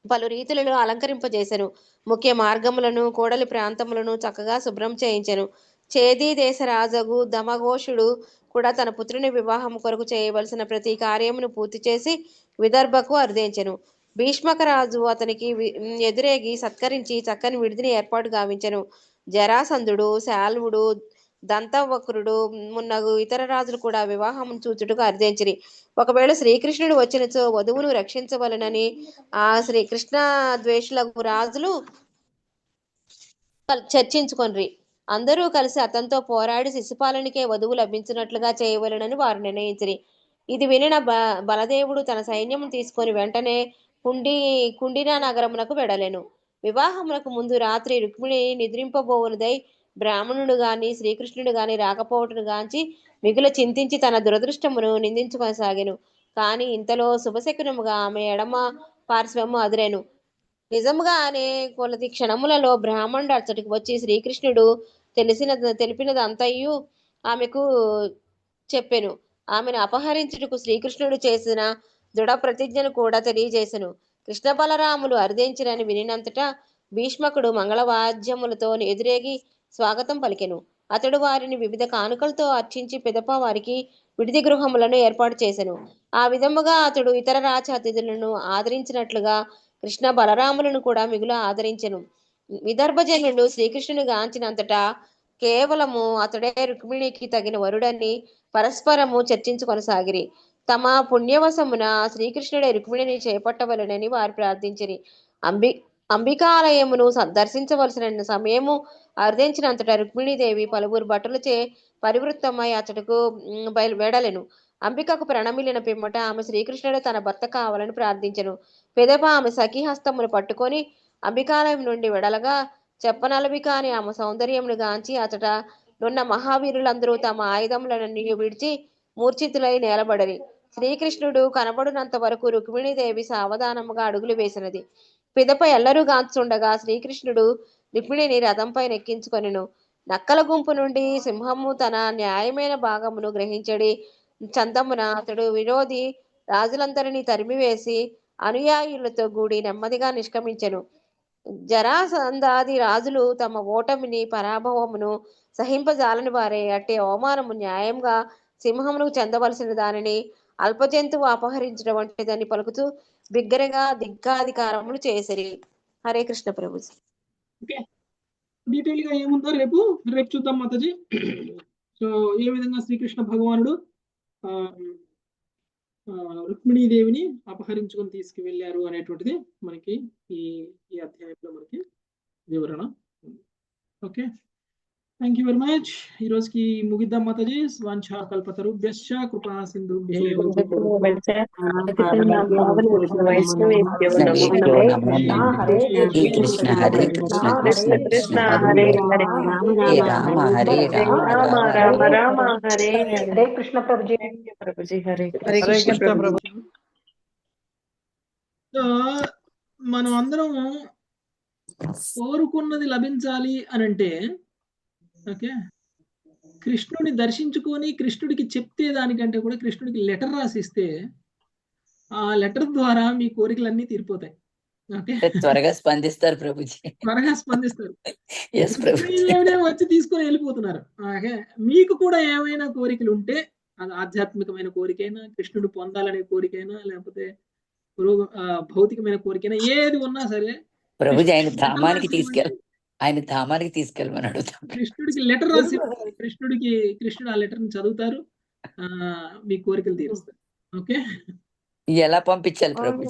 పలు రీతులలో అలంకరింపజేసెను. ముఖ్య మార్గములను, కూడలి ప్రాంతములను చక్కగా శుభ్రం చేయించెను. చేదీ దేశ రాజగు దమఘోషుడు కూడా తన పుత్రుని వివాహం కొరకు చేయవలసిన ప్రతి కార్యమును పూర్తి చేసి విదర్భకు అరుదించెను. భీష్మక రాజు అతనికి ఎదురేగి సత్కరించి చక్కని విడిదిని ఏర్పాటు గావించెను. జరాసంధుడు, శాల్వుడు, దంతవక్రుడు మున్నగు ఇతర రాజులు కూడా వివాహం చూచుటకు అర్థించిరి. ఒకవేళ శ్రీకృష్ణుడు వచ్చినచో వధువును రక్షించవలనని ఆ శ్రీకృష్ణ ద్వేషులకు రాజులు చర్చించుకొనిరి. అందరూ కలిసి అతనితో పోరాడి శిశుపాలునికే వధువు లభించినట్లుగా చేయవలనని వారు నిర్ణయించిరి. ఇది వినిన బలదేవుడు తన సైన్యము తీసుకొని వెంటనే కుండినా నగరమునకు వెడలెను. వివాహమునకు ముందు రాత్రి రుక్మిణి నిద్రింపబోవునదై బ్రాహ్మణుడు గాని శ్రీకృష్ణుడు గాని రాకపోవటను గాంచి మిగుల చింతించి తన దురదృష్టమును నిందించుకొనసాగెను. కాని ఇంతలో శుభశకునముగా ఆమె ఎడమ పార్శ్వము అదిరెను. నిజముగానే కొలది క్షణములలో బ్రాహ్మణుడు అచ్చటికి వచ్చి శ్రీకృష్ణుడు తెలిపినదంతయు ఆమెకు చెప్పెను. ఆమెను అపహరించుటకు శ్రీకృష్ణుడు చేసిన దృఢ ప్రతిజ్ఞను కూడా తెలియజేసెను. కృష్ణ బలరాములు అరుదించిరని వినినంతటా భీష్మకుడు మంగళవాద్యములతో ఎదురేగి స్వాగతం పలికెను. అతడు వారిని వివిధ కానుకలతో అర్చించి పిదప వారికి విడిది గృహములను ఏర్పాటు చేసెను. ఆ విధముగా అతడు ఇతర రాజ అతిథులను ఆదరించినట్లుగా కృష్ణ బలరాములను కూడా మిగుల ఆదరించెను. విదర్భజనుడు శ్రీకృష్ణుని గాంచినంతటా కేవలము అతడే రుక్మిణికి తగిన వరుడని పరస్పరము చర్చించుకొనసాగిరి. తమ పుణ్యవశమున శ్రీకృష్ణుడే రుక్మిణిని చేపట్టవలనని వారు ప్రార్థించిరి. అంబికాలయమును దర్శించవలసిన సమయము అర్థించినంతటా రుక్మిణీదేవి పలువురు భటులచే పరివృత్తమై అతడుకు వెడలెను. అంబికకు ప్రణమిలిన పిమ్మట ఆమె శ్రీకృష్ణుడు తన భర్త కావాలని ప్రార్థించెను. పెదప ఆమె సఖీ హస్తమును పట్టుకొని అంబికాలయం నుండి వెడలగా చెప్పనలవి కాని ఆమె సౌందర్యమును గాంచి అతట నున్న మహావీరులందరూ తమ ఆయుధములన్నీ విడిచి మూర్ఛితులై నేలబడరి. శ్రీకృష్ణుడు కనబడినంత వరకు రుక్మిణీదేవి సావధానముగా అడుగులు వేసినది. పిదప ఎల్లరూ గాంచుండగా శ్రీకృష్ణుడు రుక్మిణిని రథంపై నెక్కించుకొనెను. నక్కల గుంపు నుండి సింహము తన న్యాయమైన భాగమును గ్రహించడి చందమున అతడు విరోధి రాజులందరినీ తరిమివేసి అనుయాయులతో కూడి నెమ్మదిగా నిష్క్రమించెను. జరాసంధాది రాజులు తమ ఓటమిని పరాభవమును సహింపజాలని వారే అట్టే అవమానము న్యాయంగా సింహమును చెందవలసిన దానిని అల్పజంతువు అపహరించడం వంటిదని పలుకుతూ బిగ్గరగా దిగ్గాధికారములు చేసిరి. హరే కృష్ణ ప్రభుజీ. ఓకే, డీటెయిల్ గా ఏముందో రేపు చూద్దాం మాతాజీ. సో ఏ విధంగా శ్రీకృష్ణ భగవానుడు రుక్మిణీదేవిని అపహరించుకొని తీసుకువెళ్ళారు అనేటువంటిది మనకి ఈ అధ్యాయంలో మనకి వివరణ. Okay, thank you very much. ఈ రోజుకి ముగిద్దాం మాతాజీ. స్వాంఛా కల్పతరుభ్యశ్చ కృపా సింధుభ్యో కృష్ణ హరే కృష్ణ కృష్ణ కృష్ణ హరే హరే రామ హరే రామ హరే కృష్ణ ప్రభుజీ. హరే కృష్ణ ప్రభుజీ. మనం అందరం కోరుకున్నది లభించాలి అనంటే ఓకే, కృష్ణుడిని దర్శించుకొని కృష్ణుడికి చెప్తే దానికంటే కూడా కృష్ణుడికి లెటర్ రాసిస్తే ఆ లెటర్ ద్వారా మీ కోరికలన్నీ తీరిపోతాయి. ఓకే, త్వరగా స్పందిస్తారు ప్రభుజీ. త్వరగా స్పందిస్తారు. వచ్చి తీసుకొని వెళ్ళిపోతున్నారు. ఓకే, మీకు కూడా ఏమైనా కోరికలు ఉంటే అది ఆధ్యాత్మికమైన కోరికైనా, కృష్ణుడు పొందాలనే కోరికైనా, లేకపోతే భౌతికమైన కోరికైనా, ఏది ఉన్నా సరే ప్రభుజీ ఆయన ధామానికి తీసుకెళ్ళమని అడుగుతాం. కృష్ణుడికి లెటర్ రాసి కృష్ణుడు ఆ లెటర్ ని చదువుతారు, మీ కోరికలు తీరుస్తారు. ఓకే, ఎలా పంపించాలి ప్రభుజీ?